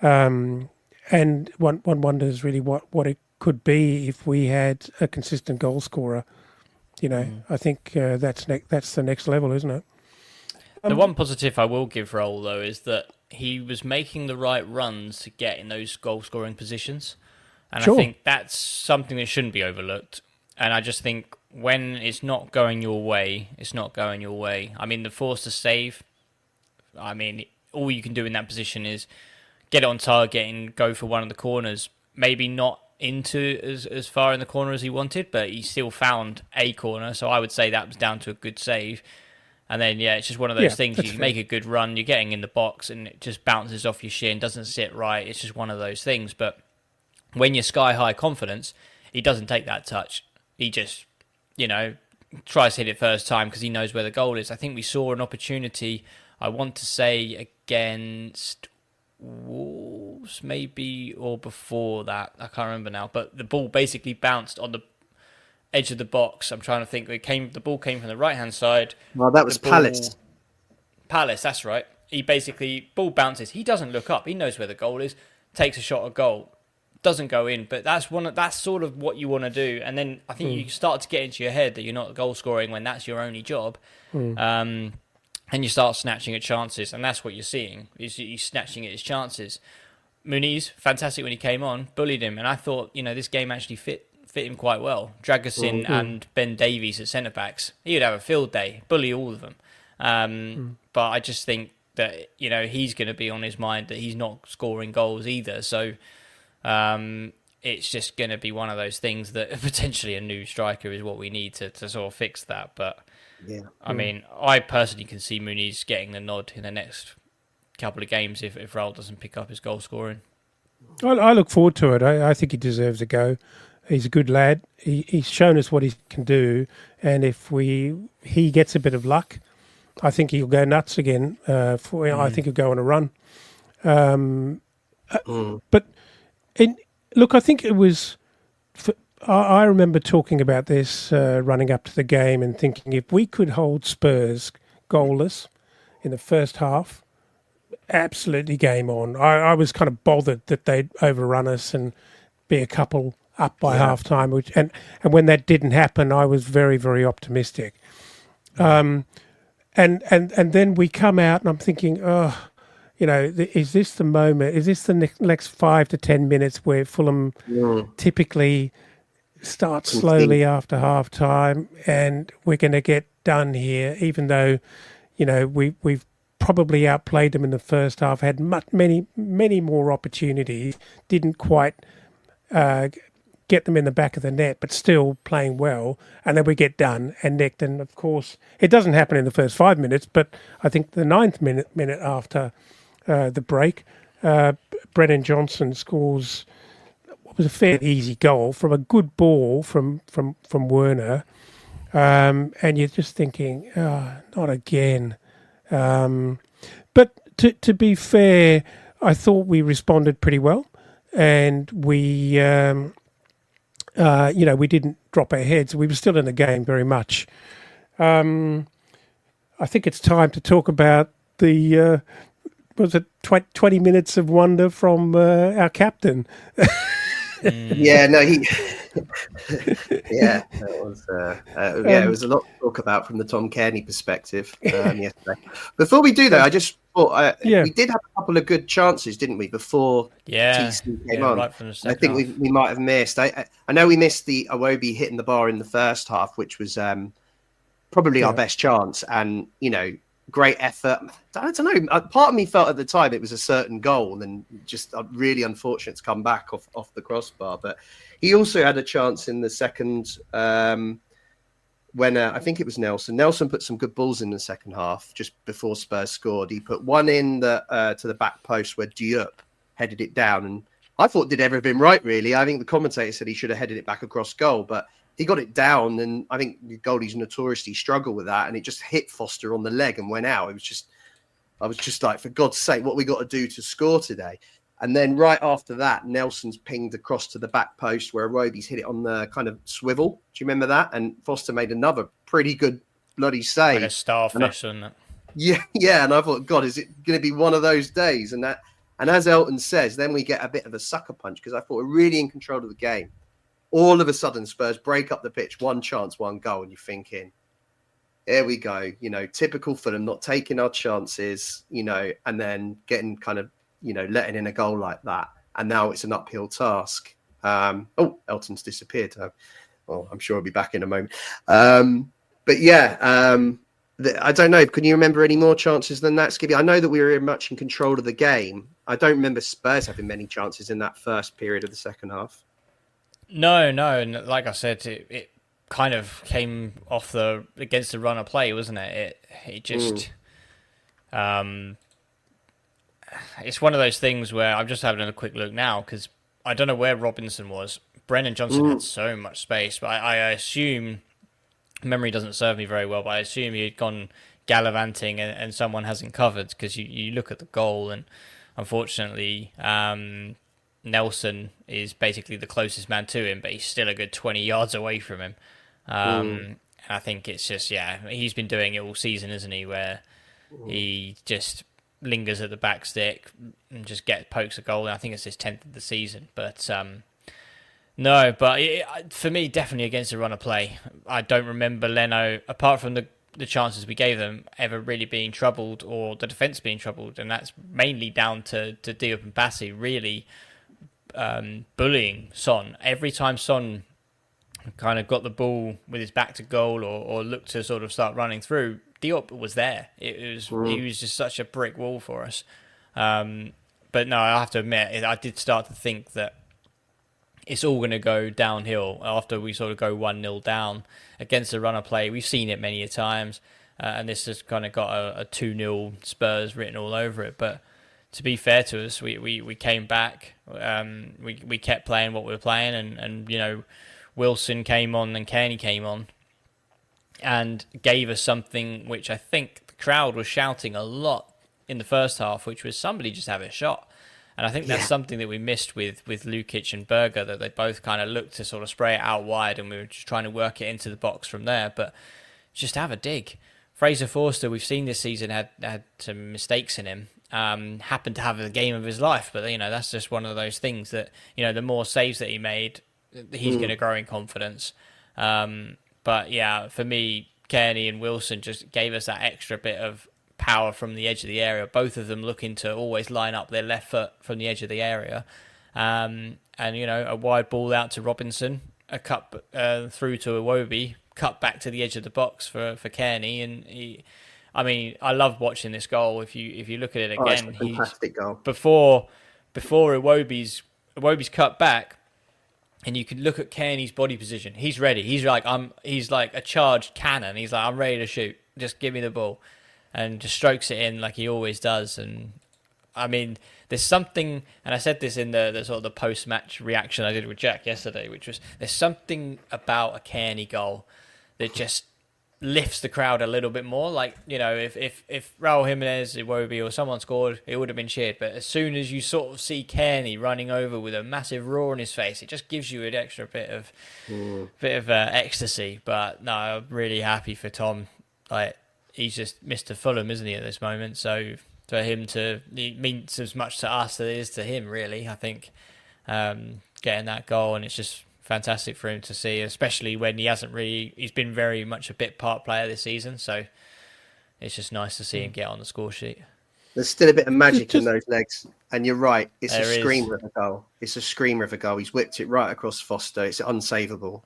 And one wonders really what it could be if we had a consistent goal scorer. I think that's the next level, isn't it? The one positive I will give Raul, though, is that he was making the right runs to get in those goal-scoring positions. And sure. I think that's something that shouldn't be overlooked. And I just think when it's not going your way, it's not going your way. I mean, the force to save, all you can do in that position is get it on target and go for one of the corners. Maybe not into as far in the corner as he wanted, but he still found a corner. So I would say that was down to a good save. And then, it's just one of those things. You make a good run, you're getting in the box, and it just bounces off your shin, doesn't sit right. It's just one of those things. But when you're sky-high confidence, he doesn't take that touch. He just, tries to hit it first time because he knows where the goal is. I think we saw an opportunity, I want to say, against Wolves, maybe, or before that. I can't remember now. But the ball basically bounced on the edge of the box. I'm trying to think. The ball came from the right-hand side. Well, that was Palace. Palace, that's right. He basically, ball bounces. He doesn't look up. He knows where the goal is. Takes a shot at goal. Doesn't go in. But that's sort of what you want to do. And then I think you start to get into your head that you're not goal scoring when that's your only job. And you start snatching at chances. And that's what you're seeing. He's snatching at his chances. Muniz, fantastic when he came on, bullied him. And I thought, this game actually fit him quite well. Dragusin and Ben Davies at centre-backs. He would have a field day, bully all of them. But I just think that, he's going to be on his mind that he's not scoring goals either. So it's just going to be one of those things that potentially a new striker is what we need to sort of fix that. But, I personally can see Muniz getting the nod in the next couple of games if Raul doesn't pick up his goal scoring. I look forward to it. I think he deserves a go. He's a good lad. He's shown us what he can do, and if he gets a bit of luck, I think he'll go nuts again. I think he'll go on a run. But look, I think it was. I remember talking about this running up to the game and thinking if we could hold Spurs goalless in the first half, absolutely game on. I was kind of bothered that they'd overrun us and be a couple up by half time, and when that didn't happen, I was very, very optimistic. And then we come out, and I'm thinking, is this the moment? Is this the next 5 to 10 minutes where Fulham typically start slowly after half time, and we're going to get done here, even though, we've probably outplayed them in the first half, had many more opportunities, didn't quite get them in the back of the net, but still playing well, and then we get done and nicked. And of course, it doesn't happen in the first 5 minutes, but I think the ninth minute after the break, Brennan Johnson scores what was a fairly easy goal from a good ball from Werner, and you're just thinking, not again. But to be fair, I thought we responded pretty well, and we. We didn't drop our heads. We were still in the game very much. I think it's time to talk about the, 20 minutes of wonder from our captain. Yeah, no, yeah, that was, it was a lot to talk about from the Tom Cairney perspective yesterday. Before we do, though, I just thought we did have a couple of good chances, didn't we, before TC came on? Right from the I think we might have missed. I know we missed the Iwobi hitting the bar in the first half, which was probably our best chance, and great effort. I don't know. Part of me felt at the time it was a certain goal, and just really unfortunate to come back off the crossbar. But he also had a chance in the second when I think it was Nelson. Nelson put some good balls in the second half just before Spurs scored. He put one in to the back post where Diop headed it down, and I thought did everything right. Really, I think the commentator said he should have headed it back across goal, but he got it down, and I think the goalies notoriously struggle with that, and it just hit Foster on the leg and went out. I was just like, for God's sake, what we got to do to score today? And then right after that, Nelson's pinged across to the back post where Iwobi's hit it on the kind of swivel. Do you remember that? And Foster made another pretty good bloody save. Like a starfish, isn't it? Yeah. And I thought, God, is it going to be one of those days? And as Elton says, then we get a bit of a sucker punch because I thought we're really in control of the game. All of a sudden, Spurs break up the pitch, one chance, one goal, and you're thinking, here we go, typical Fulham, not taking our chances, and then getting kind of, letting in a goal like that. And now it's an uphill task. Elton's disappeared. I'm sure he'll be back in a moment. But yeah, I don't know. Can you remember any more chances than that, Skibby? I know that we were much in control of the game. I don't remember Spurs having many chances in that first period of the second half. No, and like I said, it kind of came off against the run of play, wasn't it? It just, it's one of those things where I'm just having a quick look now because I don't know where Robinson was. Brennan Johnson had so much space, but I assume, memory doesn't serve me very well, but I assume he had gone gallivanting and someone hasn't covered because you look at the goal and unfortunately, Nelson is basically the closest man to him, but he's still a good 20 yards away from him. And I think it's just, he's been doing it all season, isn't he, where he just lingers at the back stick and just pokes a goal. And I think it's his 10th of the season. But for me, definitely against the run of play. I don't remember Leno, apart from the chances we gave them, ever really being troubled or the defence being troubled. And that's mainly down to Diop and Bassi really bullying Son. Every time Son kind of got the ball with his back to goal or looked to sort of start running through, Diop was there. He was just such a brick wall for us. But no, I have to admit, I did start to think that it's all going to go downhill after we sort of go 1-0 down against the run of play. We've seen it many a times, and this has kind of got a 2-0 Spurs written all over it. But to be fair to us, we came back. We kept playing what we were playing, and Wilson came on and Cairney came on and gave us something which I think the crowd was shouting a lot in the first half, which was somebody just have a shot. And I think that's something that we missed with Lukic and Berger, that they both kind of looked to sort of spray it out wide and we were just trying to work it into the box from there. But just have a dig. Fraser Forster, we've seen this season, had some mistakes in him. Happened to have the game of his life, but that's just one of those things that the more saves that he made, he's going to grow in confidence. But yeah, for me, Cairney and Wilson just gave us that extra bit of power from the edge of the area. Both of them looking to always line up their left foot from the edge of the area, and a wide ball out to Robinson, a cut through to Iwobi, cut back to the edge of the box for Cairney, and I love watching this goal. If you look at it again, it's a fantastic goal. Before Iwobi's cut back, And you can look at Cairney's body position. He's ready. He's like a charged cannon. He's like, I'm ready to shoot. Just give me the ball, and just strokes it in like he always does. And I mean, there's something, and I said this in the sort of the post-match reaction I did with Jack yesterday, which was there's something about a Cairney goal that just lifts the crowd a little bit more. Like, you know, if Raul Jimenez, Iwobi, or someone scored, it would have been cheered. But as soon as you sort of see Cairney running over with a massive roar on his face, it just gives you an extra bit of ecstasy. But no, I'm really happy for Tom. Like, he's just Mr. Fulham, isn't he, at this moment? So for him it means as much to us as it is to him, really. I think getting that goal, and it's just fantastic for him to see, especially when he's been very much a bit part player this season. So it's just nice to see him get on the score sheet. There's still a bit of magic in those legs, and you're right. It's There a is. screamer of a goal. It's a screamer of a goal. He's whipped it right across Foster. It's unsavable,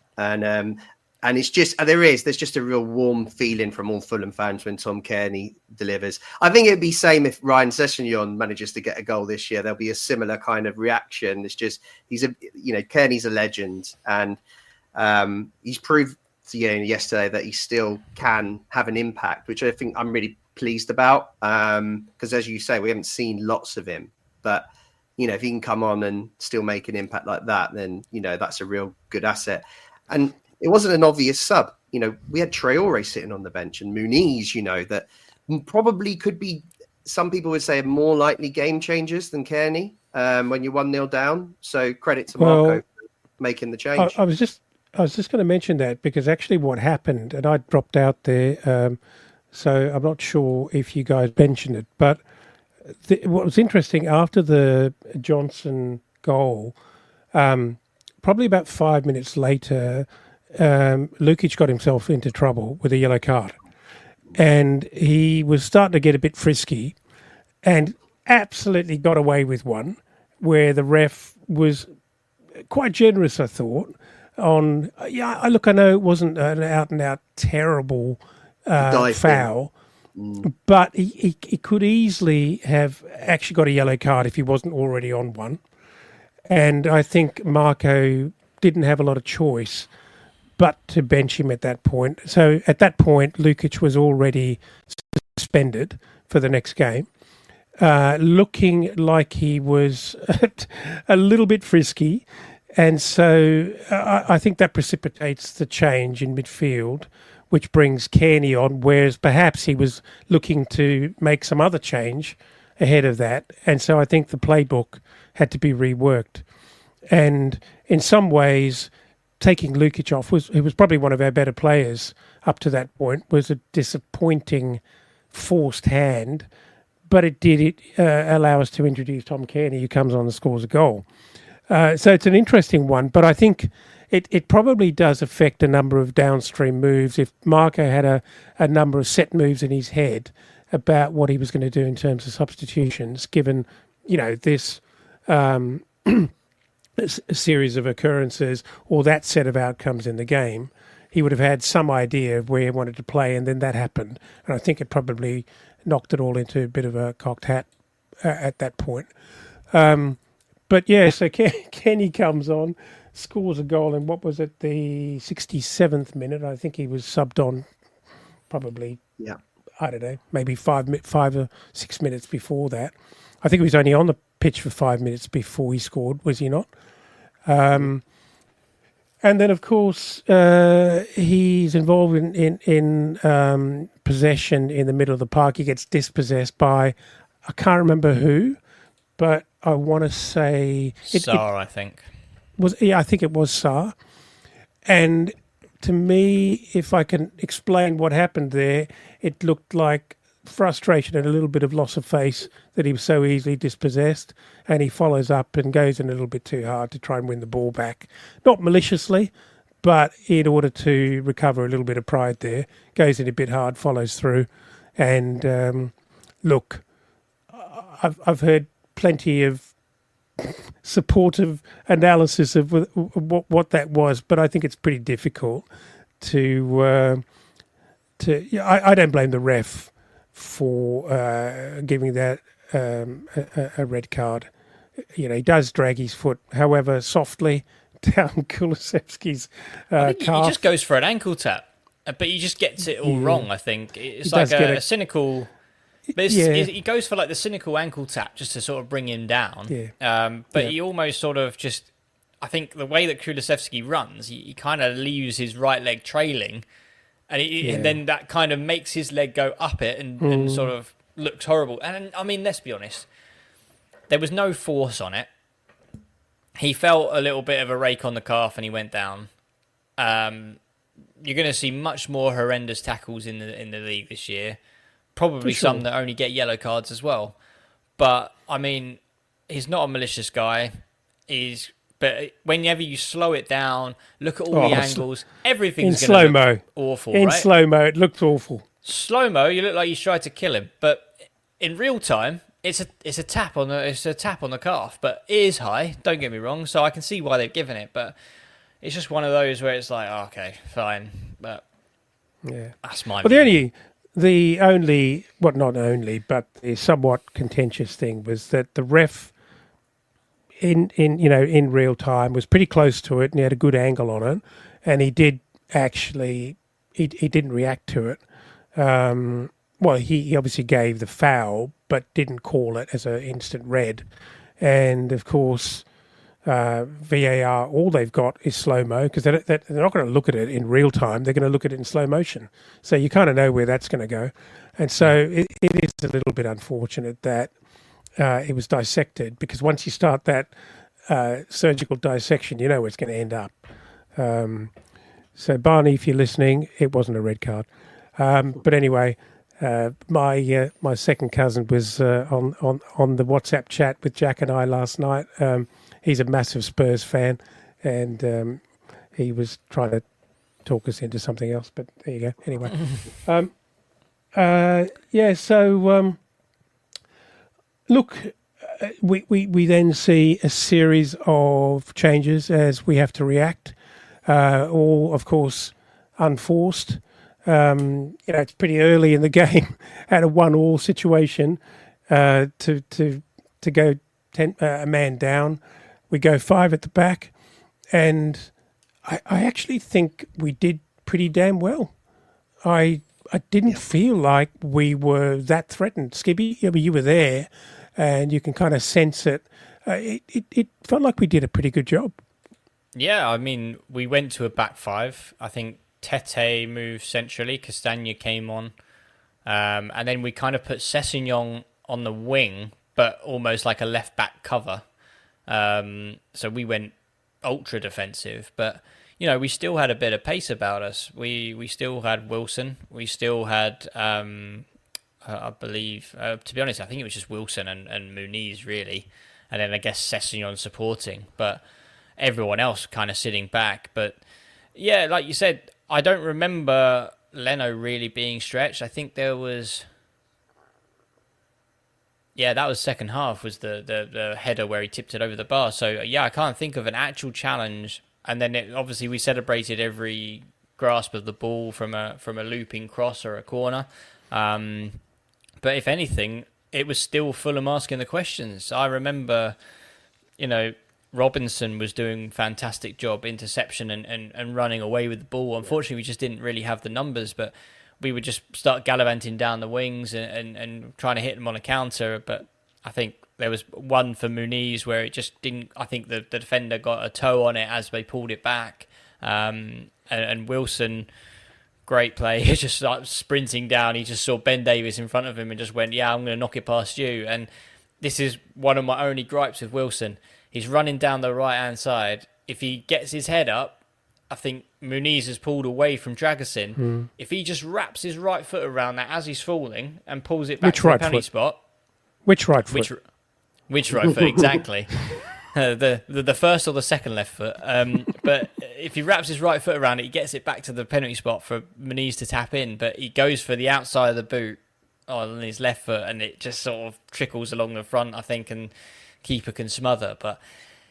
and it's just there's just a real warm feeling from all Fulham fans when Tom Cairney delivers. I think it'd be same if Ryan Sessegnon manages to get a goal this year. There'll be a similar kind of reaction. It's just Cairney's a legend, and he's proved yesterday that he still can have an impact, which I think I'm really pleased about. Because as you say, we haven't seen lots of him, but if he can come on and still make an impact like that, then that's a real good asset. And it wasn't an obvious sub. We had Traore sitting on the bench and Muniz, that probably could be, some people would say, more likely game changers than Cairney when you're 1-0 down. So credit to Marco for making the change. I was just going to mention that, because actually what happened, and I dropped out there, so I'm not sure if you guys mentioned it, but what was interesting after the Johnson goal, probably about 5 minutes later, Lukic got himself into trouble with a yellow card, and he was starting to get a bit frisky and absolutely got away with one where the ref was quite generous, I thought, on, I know it wasn't an out-and-out terrible foul, but he could easily have actually got a yellow card if he wasn't already on one. And I think Marco didn't have a lot of choice but to bench him at that point. So at that point, Lukic was already suspended for the next game, looking like he was a little bit frisky. And so I think that precipitates the change in midfield, which brings Cairney on, whereas perhaps he was looking to make some other change ahead of that. And so I think the playbook had to be reworked. And in some ways, taking Lukic off, he was probably one of our better players up to that point, was a disappointing forced hand, but it did allow us to introduce Tom Cairney, who comes on and scores a goal. So it's an interesting one, but I think it probably does affect a number of downstream moves. If Marco had a number of set moves in his head about what he was going to do in terms of substitutions, given, this a series of occurrences or that set of outcomes in the game, he would have had some idea of where he wanted to play, and then that happened. And I think it probably knocked it all into a bit of a cocked hat at that point. But yeah, so Kenny comes on, scores a goal, and what was it, the 67th minute? I think he was subbed on probably, I don't know, maybe 5 or 6 minutes before that. I think he was only on the pitch for 5 minutes before he scored, was he not? And then, of course, he's involved in possession in the middle of the park. He gets dispossessed by, I can't remember who, but I want to say... Sarr, I think. I think it was Sarr. And to me, if I can explain what happened there, it looked like frustration and a little bit of loss of face that he was so easily dispossessed, and he follows up and goes in a little bit too hard to try and win the ball back. Not maliciously, but in order to recover a little bit of pride there, goes in a bit hard, follows through. And look, I've heard plenty of supportive analysis of what that was, but I think it's pretty difficult to I don't blame the ref for giving that a red card. He does drag his foot, however softly, down Kulusevski's I think calf. he just goes for an ankle tap, but he just gets it all wrong. I think it's He like does get a cynical. But he goes for like the cynical ankle tap just to sort of bring him down. Yeah. But he almost sort of just. I think the way that Kulusevski runs, he kind of leaves his right leg trailing, and then that kind of makes his leg go up it and sort of looks horrible. And I mean, let's be honest, there was no force on it. He felt a little bit of a rake on the calf and he went down. You're going to see much more horrendous tackles in the league this year. Probably some that only get yellow cards as well. But I mean, he's not a malicious guy. But whenever you slow it down, look at all the angles, everything's going to look awful, right? In slow-mo, it looked awful. Slow-mo, you look like you tried to kill him. But in real time, it's a tap on the calf. But it is high, don't get me wrong, so I can see why they've given it. But it's just one of those where it's like, okay, fine. But that's my view. The only, well, not only, but the somewhat contentious thing was that the ref in real time was pretty close to it and he had a good angle on it, and he did actually he didn't react to it. He obviously gave the foul but didn't call it as an instant red, and of course VAR, all they've got is slow-mo, because they're not going to look at it in real time, they're going to look at it in slow motion, so you kind of know where that's going to go. And so it is a little bit unfortunate that it was dissected, because once you start that surgical dissection, you know where it's going to end up. So Barney, if you're listening, it wasn't a red card. But anyway, my second cousin was on the WhatsApp chat with Jack and I last night. He's a massive Spurs fan, and he was trying to talk us into something else. But there you go. Anyway, So look, we then see a series of changes as we have to react. All, of course, unforced. It's pretty early in the game at a 1-1 situation to go a man down. We go 5 at the back, and I actually think we did pretty damn well. I didn't feel like we were that threatened. Skibby, you were there, and you can kind of sense it. It felt like we did a pretty good job. Yeah, I mean, we went to a back 5. I think Tete moved centrally, Castagna came on, and then we kind of put Sessegnon on the wing, but almost like a left back cover. So we went ultra defensive, but we still had a bit of pace about us. We still had Wilson. We still had, I believe, to be honest, I think it was just Wilson and Muniz really, and then I guess Sessegnon supporting, but everyone else kind of sitting back. But yeah, like you said, I don't remember Leno really being stretched. I think there was. Yeah, that was second half, was the header where he tipped it over the bar. So, yeah, I can't think of an actual challenge. And then, obviously, we celebrated every grasp of the ball from a looping cross or a corner. But if anything, it was still Fulham asking the questions. I remember, Robinson was doing a fantastic job, interception and running away with the ball. Unfortunately, we just didn't really have the numbers, but we would just start gallivanting down the wings and trying to hit them on a counter. But I think there was one for Muniz where it just didn't. I think the defender got a toe on it as they pulled it back. And Wilson, great play. He just started sprinting down. He just saw Ben Davies in front of him and just went, "Yeah, I'm going to knock it past you." And this is one of my only gripes with Wilson. He's running down the right-hand side. If he gets his head up, I think Muniz has pulled away from Dragusin. If he just wraps his right foot around that as he's falling and pulls it back to the penalty spot. Which right foot? Which right foot, exactly. The first or the second left foot. But if he wraps his right foot around it, he gets it back to the penalty spot for Muniz to tap in. But he goes for the outside of the boot on his left foot, and it just sort of trickles along the front, I think, and keeper can smother. But,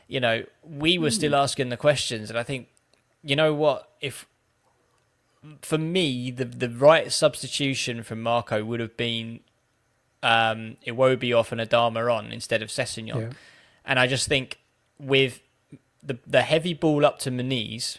we were still asking the questions, and I think, you know what? If for me, the right substitution from Marco would have been Iwobi off and Adama on instead of Sessegnon. Yeah. And I just think with the heavy ball up to Muniz,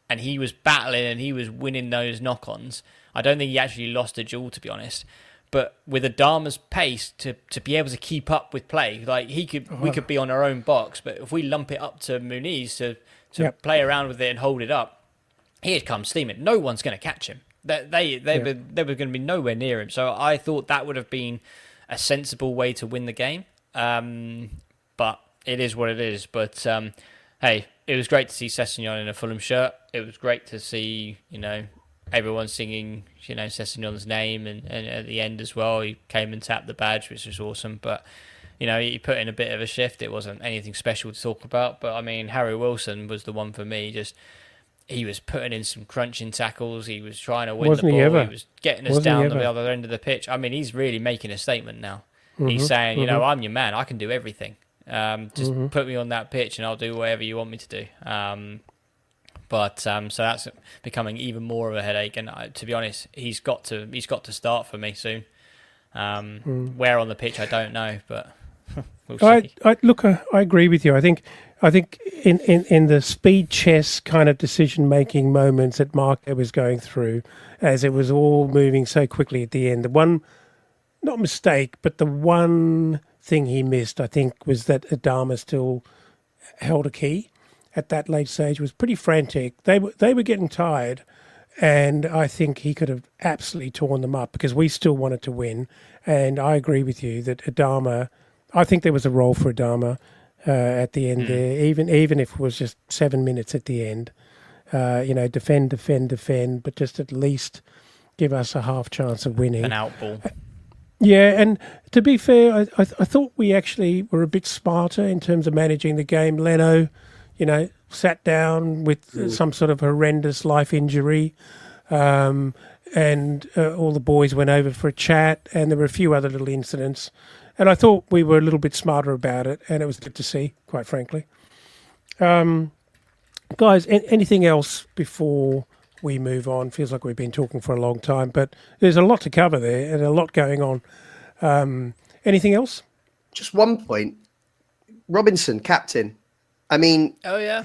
and he was battling and he was winning those knock-ons. I don't think he actually lost a duel, to be honest. But with Adama's pace to be able to keep up with play, like we could be on our own box, but if we lump it up to Muniz to play around with it and hold it up, he'd come steaming. No one's going to catch him. They were going to be nowhere near him. So I thought that would have been a sensible way to win the game. But it is what it is. But hey, it was great to see Sessegnon in a Fulham shirt. It was great to see, everyone singing, Sessegnon's name, and at the end as well, he came and tapped the badge, which was awesome. But he put in a bit of a shift. It wasn't anything special to talk about. But I mean, Harry Wilson was the one for me. He was putting in some crunching tackles. He was trying to win the ball. He was getting us down the other end of the pitch. I mean, he's really making a statement now. He's saying, I'm your man. I can do everything. Just put me on that pitch and I'll do whatever you want me to do. So that's becoming even more of a headache. And to be honest, he's got to start for me soon. Where on the pitch, I don't know, but we'll see. I agree with you. I think in the speed chess kind of decision-making moments that Marco was going through, as it was all moving so quickly at the end, the one, not mistake, but the one thing he missed, I think, was that Adama still held a key at that late stage. It was pretty frantic. They were getting tired, and I think he could have absolutely torn them up because we still wanted to win. And I agree with you that Adama, I think there was a role for Adama at the end there, even if it was just 7 minutes at the end. Defend, but just at least give us a half chance of winning. An out ball. Yeah, and to be fair, I thought we actually were a bit smarter in terms of managing the game. Leno, sat down with some sort of horrendous life injury, and all the boys went over for a chat, and there were a few other little incidents. And I thought we were a little bit smarter about it, and it was good to see, quite frankly. Guys, anything else before we move on? Feels like we've been talking for a long time, but there's a lot to cover there and a lot going on. Anything else? Just one point. Robinson, captain. I mean,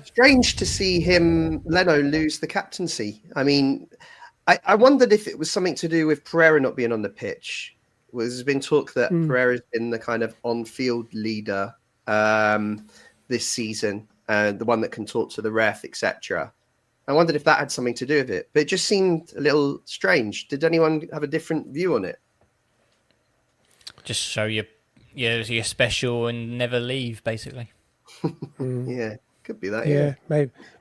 strange to see Leno lose the captaincy. I mean, I wondered if it was something to do with Pereira not being on the pitch. There's been talk that Pereira's been the kind of on-field leader this season, the one that can talk to the ref, etc. I wondered if that had something to do with it, but it just seemed a little strange. Did anyone have a different view on it? Just show you're special and never leave, basically. Yeah, could be that. Yeah,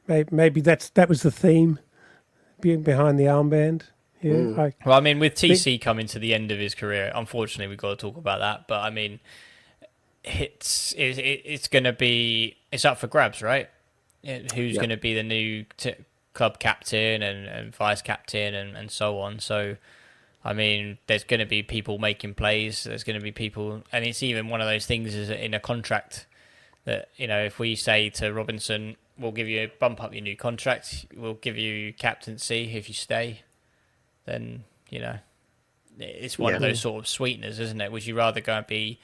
maybe that was the theme, being behind the armband. Yeah. Well, I mean, with TC coming to the end of his career, unfortunately, we've got to talk about that. But I mean, it's going to be up for grabs, right? Who's going to be the new club captain and vice captain and so on. So, I mean, there's going to be people making plays. There's going to be people, and it's even one of those things is in a contract that, if we say to Robinson, we'll give you a bump up your new contract, we'll give you captaincy if you stay, then, it's one of those sort of sweeteners, isn't it? Would you rather go and be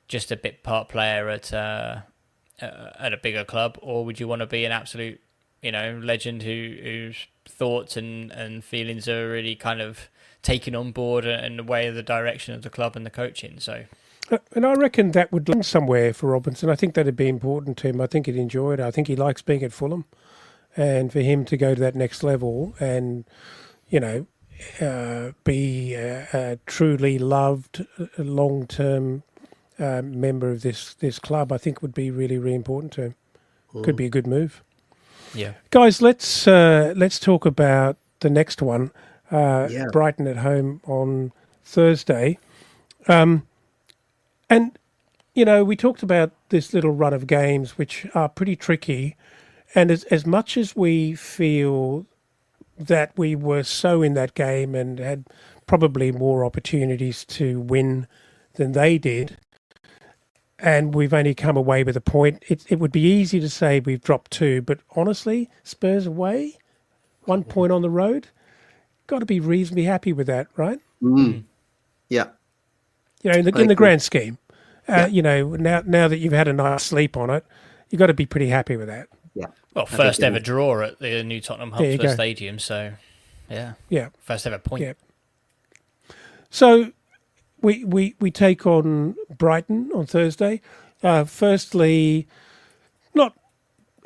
just a bit part player at a bigger club, or would you want to be an absolute, legend whose thoughts and feelings are really kind of taken on board in the way of the direction of the club and the coaching? So, and I reckon that would land somewhere for Robinson. I think that'd be important to him. I think he'd enjoy it. I think he likes being at Fulham, and for him to go to that next level and be a truly loved long-term member of this club, I think would be really, really important to him. Could be a good move. Yeah, guys, let's talk about the next one. Brighton at home on Thursday, and we talked about this little run of games which are pretty tricky, and as much as we feel that we were so in that game and had probably more opportunities to win than they did, and we've only come away with a point. It would be easy to say we've dropped 2, but honestly, Spurs away, 1 point on the road, got to be reasonably happy with that, right? Yeah. In the grand scheme, now that you've had a night sleep on it, you've got to be pretty happy with that. Yeah. Well, first ever draw at the new Tottenham Hotspur Stadium, so yeah, first ever point. Yeah. So we take on Brighton on Thursday. Firstly, not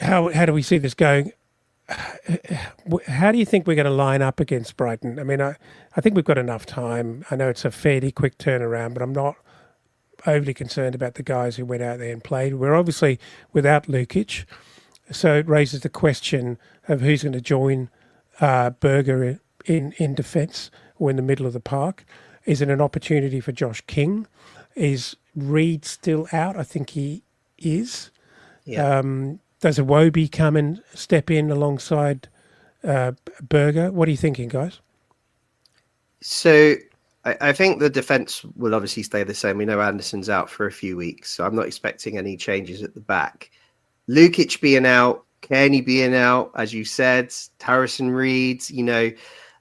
how do we see this going? How do you think we're going to line up against Brighton? I mean, I think we've got enough time. I know it's a fairly quick turnaround, but I'm not overly concerned about the guys who went out there and played. We're obviously without Lukic, so it raises the question of who's going to join Berger in defence or in the middle of the park. Is it an opportunity for Josh King? Is Reed still out? I think he is. Yeah. Does Iwobi come and step in alongside Berger? What are you thinking, guys? So I think the defence will obviously stay the same. We know Anderson's out for a few weeks, so I'm not expecting any changes at the back. Lukic being out, Cairney being out, as you said, Harrison Reed,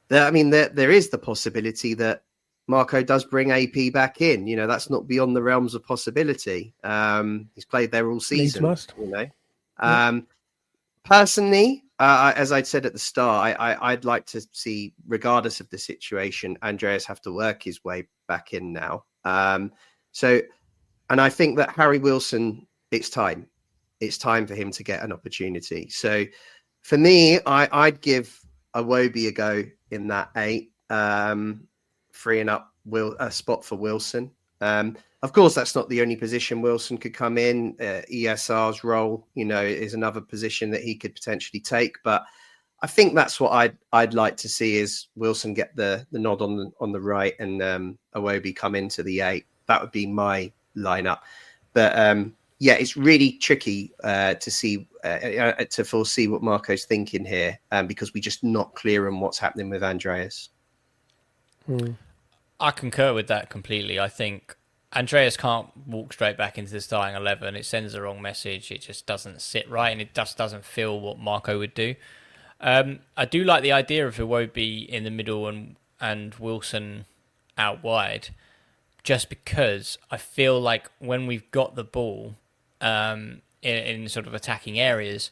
there is the possibility that Marco does bring AP back in. That's not beyond the realms of possibility. He's played there all season. Must. Personally, as I said at the start, I'd like to see, regardless of the situation, Andreas have to work his way back in now. And I think that Harry Wilson, it's time. It's time for him to get an opportunity. So for me, I'd give Iwobi a go in that 8, freeing up a spot for Wilson. Of course, that's not the only position Wilson could come in. ESR's role, is another position that he could potentially take. But I think that's what I'd like to see is Wilson get the nod on the right and Iwobi come into the 8. That would be my lineup. But it's really tricky to foresee what Marco's thinking here because we're just not clear on what's happening with Andreas. I concur with that completely. I think Andreas can't walk straight back into the starting 11. It sends the wrong message. It just doesn't sit right, and it just doesn't feel what Marco would do. I do like the idea of Iwobi in the middle and Wilson out wide, just because I feel like when we've got the ball in sort of attacking areas,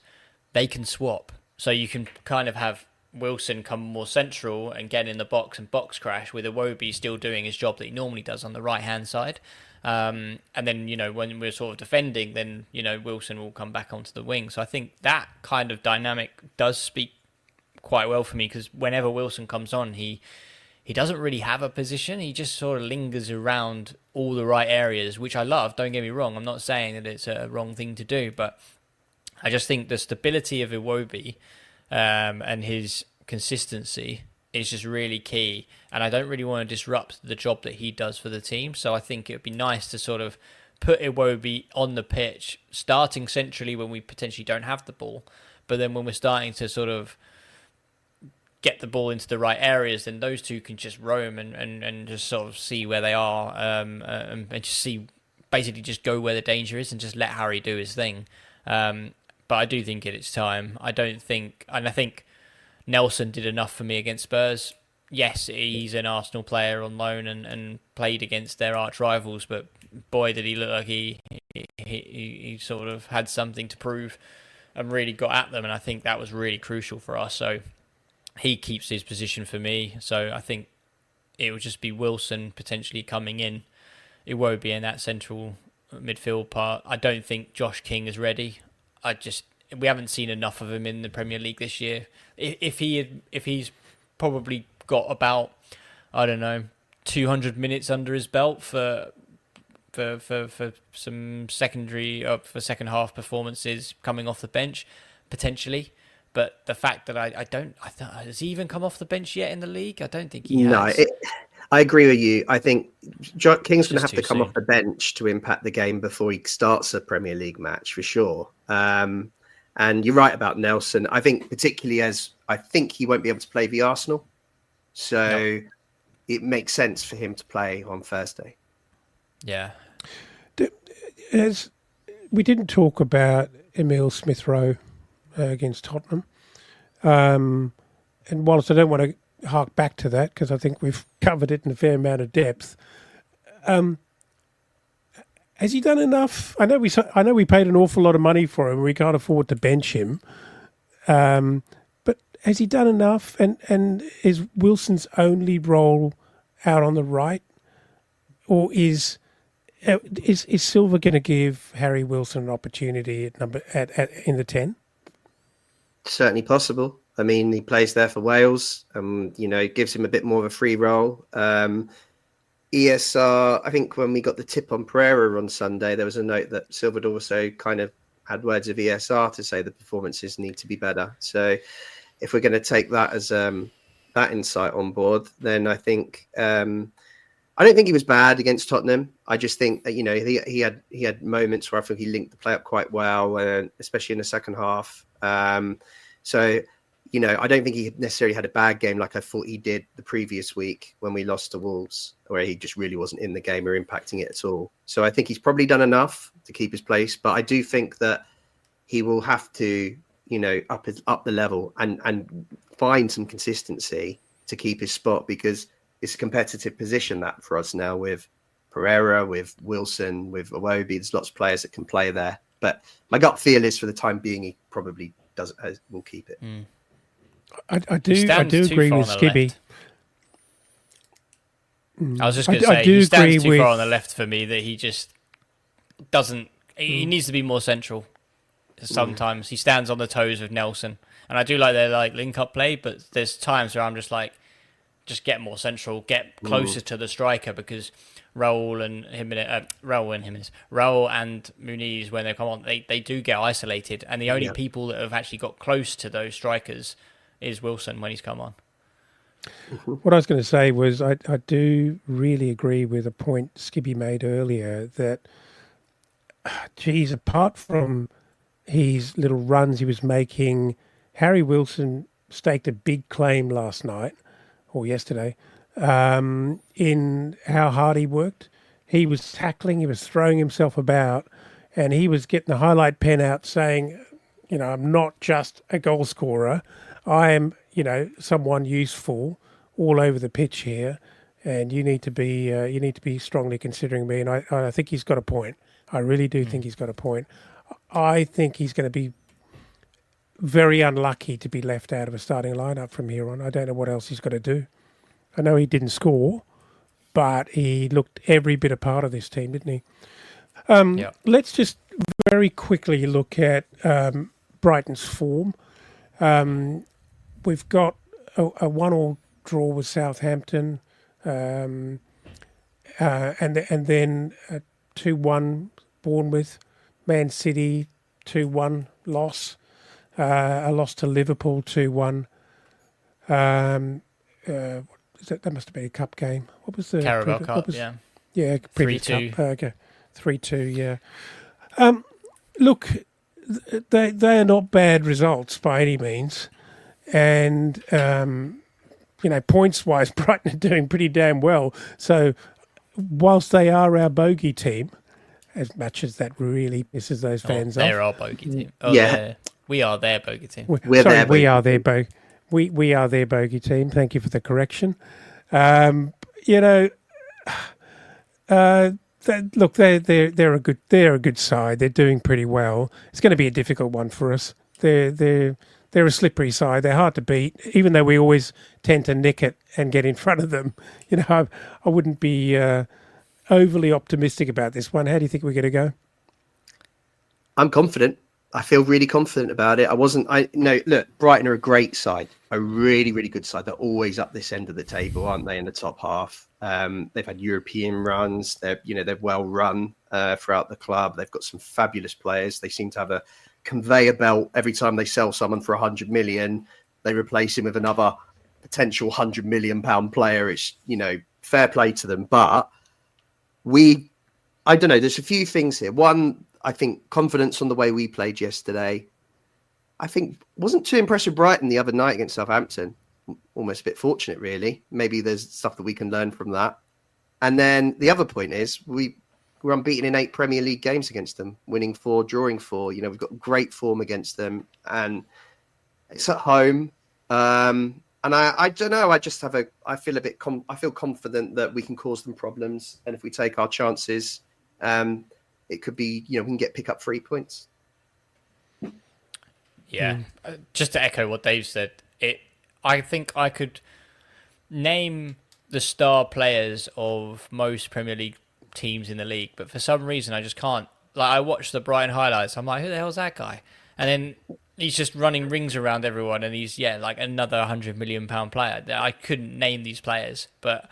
they can swap. So you can kind of have Wilson come more central and get in the box and box crash with Iwobi still doing his job that he normally does on the right-hand side. And then, when we're sort of defending, then, Wilson will come back onto the wing. So I think that kind of dynamic does speak quite well for me because whenever Wilson comes on, he doesn't really have a position. He just sort of lingers around all the right areas, which I love. Don't get me wrong. I'm not saying that it's a wrong thing to do, but I just think the stability of Iwobi and his consistency is just really key. And I don't really want to disrupt the job that he does for the team. So I think it would be nice to sort of put Iwobi on the pitch, starting centrally when we potentially don't have the ball. But then when we're starting to sort of get the ball into the right areas, then those two can just roam and just sort of see where they are and just basically just go where the danger is and just let Harry do his thing. But I do think it's time. I think Nelson did enough for me against Spurs. Yes, he's an Arsenal player on loan and played against their arch rivals, but boy, did he look like he sort of had something to prove and really got at them, and I think that was really crucial for us. So he keeps his position for me. So I think it would just be Wilson potentially coming in. It won't be in that central midfield part. I don't think Josh King is ready. We haven't seen enough of him in the Premier League this year. If he's probably got about, I don't know, 200 minutes under his belt for some for second half performances coming off the bench potentially. But the fact that has he even come off the bench yet in the league? I don't think he has. No, I agree with you. I think King's going to have to come off the bench to impact the game before he starts a Premier League match for sure. And you're right about Nelson. I think particularly as I think he won't be able to play the Arsenal. So it makes sense for him to play on Thursday. Yeah. As we didn't talk about Emile Smith-Rowe against Tottenham. And whilst I don't want to hark back to that because I think we've covered it in a fair amount of depth, has he done enough? I know we paid an awful lot of money for him. We can't afford to bench him. But has he done enough? And is Wilson's only role out on the right, or is Silva going to give Harry Wilson an opportunity at in the 10? Certainly possible. I mean, he plays there for Wales. It gives him a bit more of a free role. ESR, I think when we got the tip on Pereira on Sunday, there was a note that Silva also kind of had words of ESR to say the performances need to be better. So if we're going to take that as that insight on board, then I think I don't think he was bad against Tottenham. I just think that, he had moments where I think he linked the play up quite well, especially in the second half. So I don't think he necessarily had a bad game like I thought he did the previous week when we lost to Wolves, where he just really wasn't in the game or impacting it at all. So I think he's probably done enough to keep his place, but I do think that he will have to, up the level and find some consistency to keep his spot, because it's a competitive position that for us now with Pereira, with Wilson, with Iwobi. There's lots of players that can play there, but my gut feel is for the time being, he probably will keep it. I do agree with Skibby. I was just going to say, he stands too far on the left for me, that he just doesn't... He needs to be more central. Sometimes he stands on the toes of Nelson. And I do like their link-up play, but there's times where I'm just like, just get more central, get closer to the striker, because Raul and Muniz, when they come on, they do get isolated. And the only people that have actually got close to those strikers is Wilson when he's come on. What I was going to say was I do really agree with a point Skibby made earlier that, apart from his little runs he was making, Harry Wilson staked a big claim last night or yesterday in how hard he worked. He was tackling, he was throwing himself about, and he was getting the highlight pen out saying, I'm not just a goal scorer. I am, someone useful all over the pitch here, and you need to be strongly considering me. And I think he's got a point. I really do think he's got a point. I think he's going to be very unlucky to be left out of a starting lineup from here on. I don't know what else he's got to do. I know he didn't score, but he looked every bit a part of this team, didn't he? Let's just very quickly look at Brighton's form. We've got a 1-1 draw with Southampton, and then a 2-1 Bournemouth, Man City 2-1 loss, a loss to Liverpool 2-1. That must have been a cup game. What was the Carabao Cup? Yeah, previous 3-2. cup. Okay, 3-2. Yeah. Look, they are not bad results by any means, and points wise, Brighton are doing pretty damn well. So, whilst they are our bogey team, as much as that really pisses those fans off, they're our bogey team. We are their bogey team. We are their bogey. We are their bogey team. Thank you for the correction. They're a good side. They're doing pretty well. It's going to be a difficult one for us. They're a slippery side. They're hard to beat, even though we always tend to nick it and get in front of them. I wouldn't be overly optimistic about this one. How do you think we're going to go? I'm confident. I feel really confident about it. Look, Brighton are a great side, a really, really good side. They're always up this end of the table, aren't they, in the top half? They've had European runs. They're well run throughout the club. They've got some fabulous players. They seem to have a conveyor belt. Every time they sell someone for 100 million, they replace him with another potential 100 million pound player. It's, fair play to them. But I don't know, there's a few things here. One, I think confidence on the way we played yesterday. I think wasn't too impressed with Brighton the other night against Southampton. Almost a bit fortunate, really. Maybe there's stuff that we can learn from that. And then the other point is we're unbeaten in 8 Premier League games against them, winning 4, drawing 4. We've got great form against them, and it's at home. And I don't know. I feel confident that we can cause them problems, and if we take our chances, it could be, we can pick up 3 points. Yeah, just to echo what Dave said, I think I could name the star players of most Premier League teams in the league, but for some reason I just can't. Like, I watched the Brighton highlights, I'm like, who the hell's that guy? And then he's just running rings around everyone, and he's like another £100 million player. I couldn't name these players, but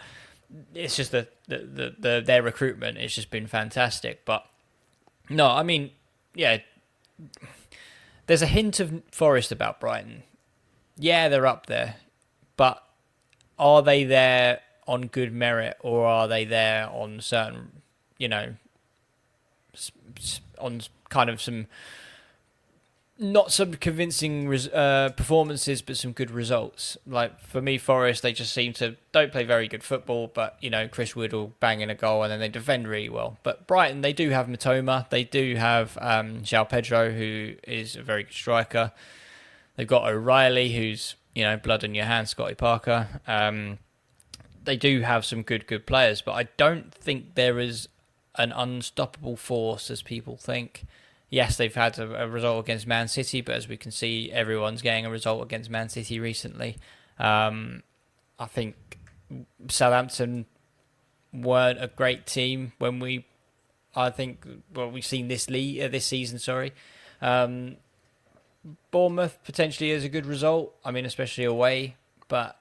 it's just their recruitment. It's just been fantastic. But no, I mean, yeah, there's a hint of Forest about Brighton. Yeah, they're up there, but are they there on good merit, or are they there on certain, on kind of some not some convincing performances, but some good results? Like, for me, Forest, they just don't play very good football, but, Chris Wood will bang in a goal and then they defend really well. But Brighton, they do have Matoma. They do have João Pedro, who is a very good striker. They've got O'Reilly, who's, blood on your hands, Scotty Parker. They do have some good players, but I don't think there is an unstoppable force as people think. Yes, they've had a result against Man City, but as we can see, everyone's getting a result against Man City recently. I think Southampton weren't a great team when we've seen this season. Bournemouth potentially is a good result. I mean, especially away, but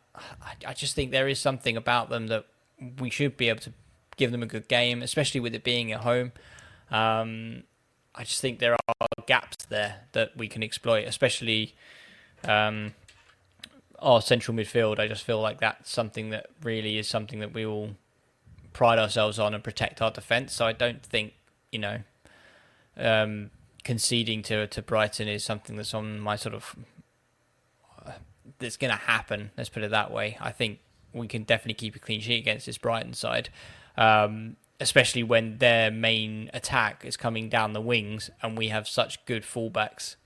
I just think there is something about them that we should be able to give them a good game, especially with it being at home. I just think there are gaps there that we can exploit, especially our central midfield. I just feel like that's something that really is something that we will pride ourselves on and protect our defence. So I don't think, conceding to Brighton is something that's on my sort of... that's going to happen, let's put it that way. I think we can definitely keep a clean sheet against this Brighton side. Especially when their main attack is coming down the wings and we have such good fullbacks.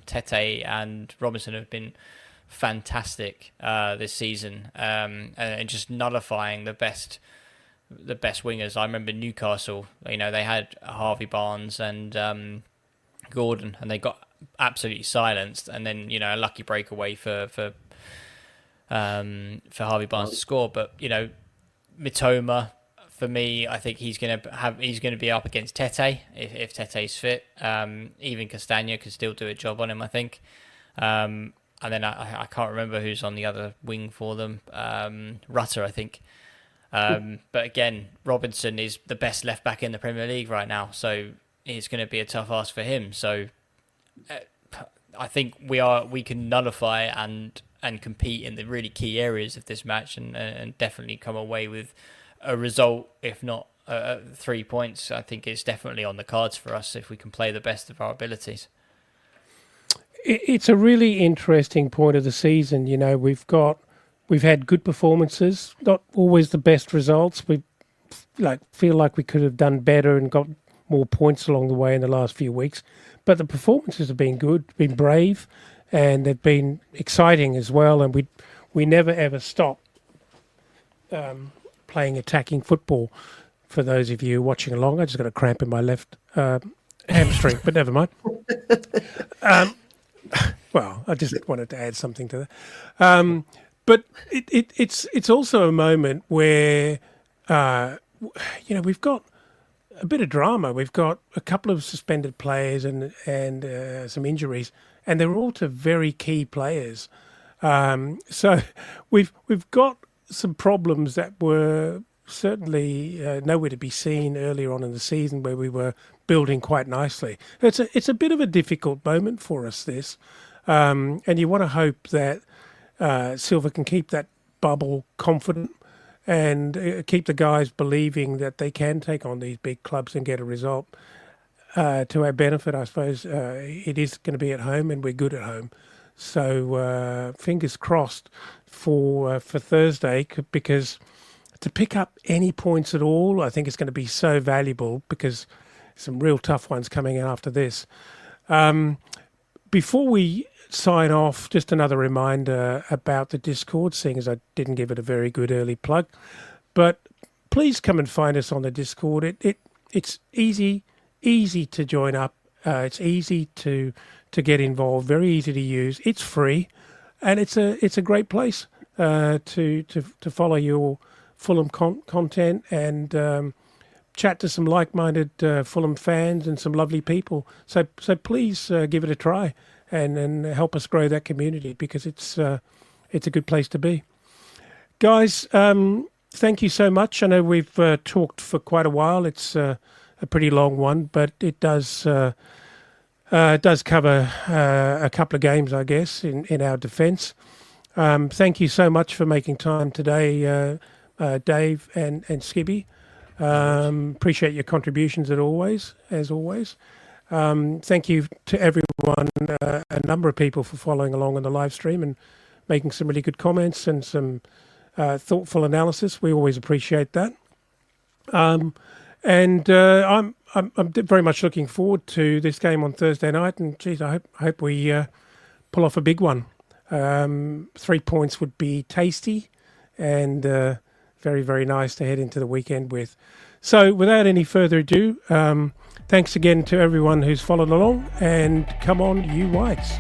Tete and Robinson have been fantastic this season, and just nullifying the best wingers. I remember Newcastle, they had Harvey Barnes and Gordon, and they got absolutely silenced, and then a lucky breakaway for Harvey Barnes to score. But Mitoma, for me, I think he's going to be up against Tete if Tete's fit. Even Castagna could still do a job on him, I think. And then I can't remember who's on the other wing for them. Rutter, I think. But again, Robinson is the best left back in the Premier League right now, so it's going to be a tough ask for him. So I think we can nullify and compete in the really key areas of this match, and definitely come away with a result, if not 3 points. I think it's definitely on the cards for us if we can play the best of our abilities. It's a really interesting point of the season. We've had good performances, not always the best results. We feel like we could have done better and got more points along the way in the last few weeks. But the performances have been good, been brave, and they've been exciting as well. And we never ever stop playing attacking football. For those of you watching along, I just got a cramp in my left hamstring, but never mind. Well, I just wanted to add something to that. But it's also a moment where we've got a bit of drama. We've got a couple of suspended players and some injuries, and they're all to very key players. So we've got some problems that were certainly nowhere to be seen earlier on in the season, where we were building quite nicely. It's a bit of a difficult moment for us, this, and you want to hope that Silva can keep that bubble confident and keep the guys believing that they can take on these big clubs and get a result. To our benefit, I suppose, it is going to be at home, and we're good at home. So fingers crossed for Thursday, because to pick up any points at all, I think it's going to be so valuable, because some real tough ones coming after this. Before we sign off, just another reminder about the Discord, seeing as I didn't give it a very good early plug. But please come and find us on the Discord. It's easy to join up. It's easy to to get involved. Very easy to use. It's free, and it's a great place to follow your Fulham content and chat to some like-minded Fulham fans and some lovely people. So please give it a try and help us grow that community, because it's a good place to be. Guys, thank you so much. I know we've talked for quite a while. It's a pretty long one, but it does cover a couple of games, I guess, in our defence. Thank you so much for making time today, Dave and Skibby. Appreciate your contributions as always. Thank you to everyone, a number of people, for following along on the live stream and making some really good comments and some thoughtful analysis. We always appreciate that. I'm very much looking forward to this game on Thursday night, and geez, I hope we pull off a big one. 3 points would be tasty and very, very nice to head into the weekend with. So without any further ado, thanks again to everyone who's followed along, and come on, you Whites.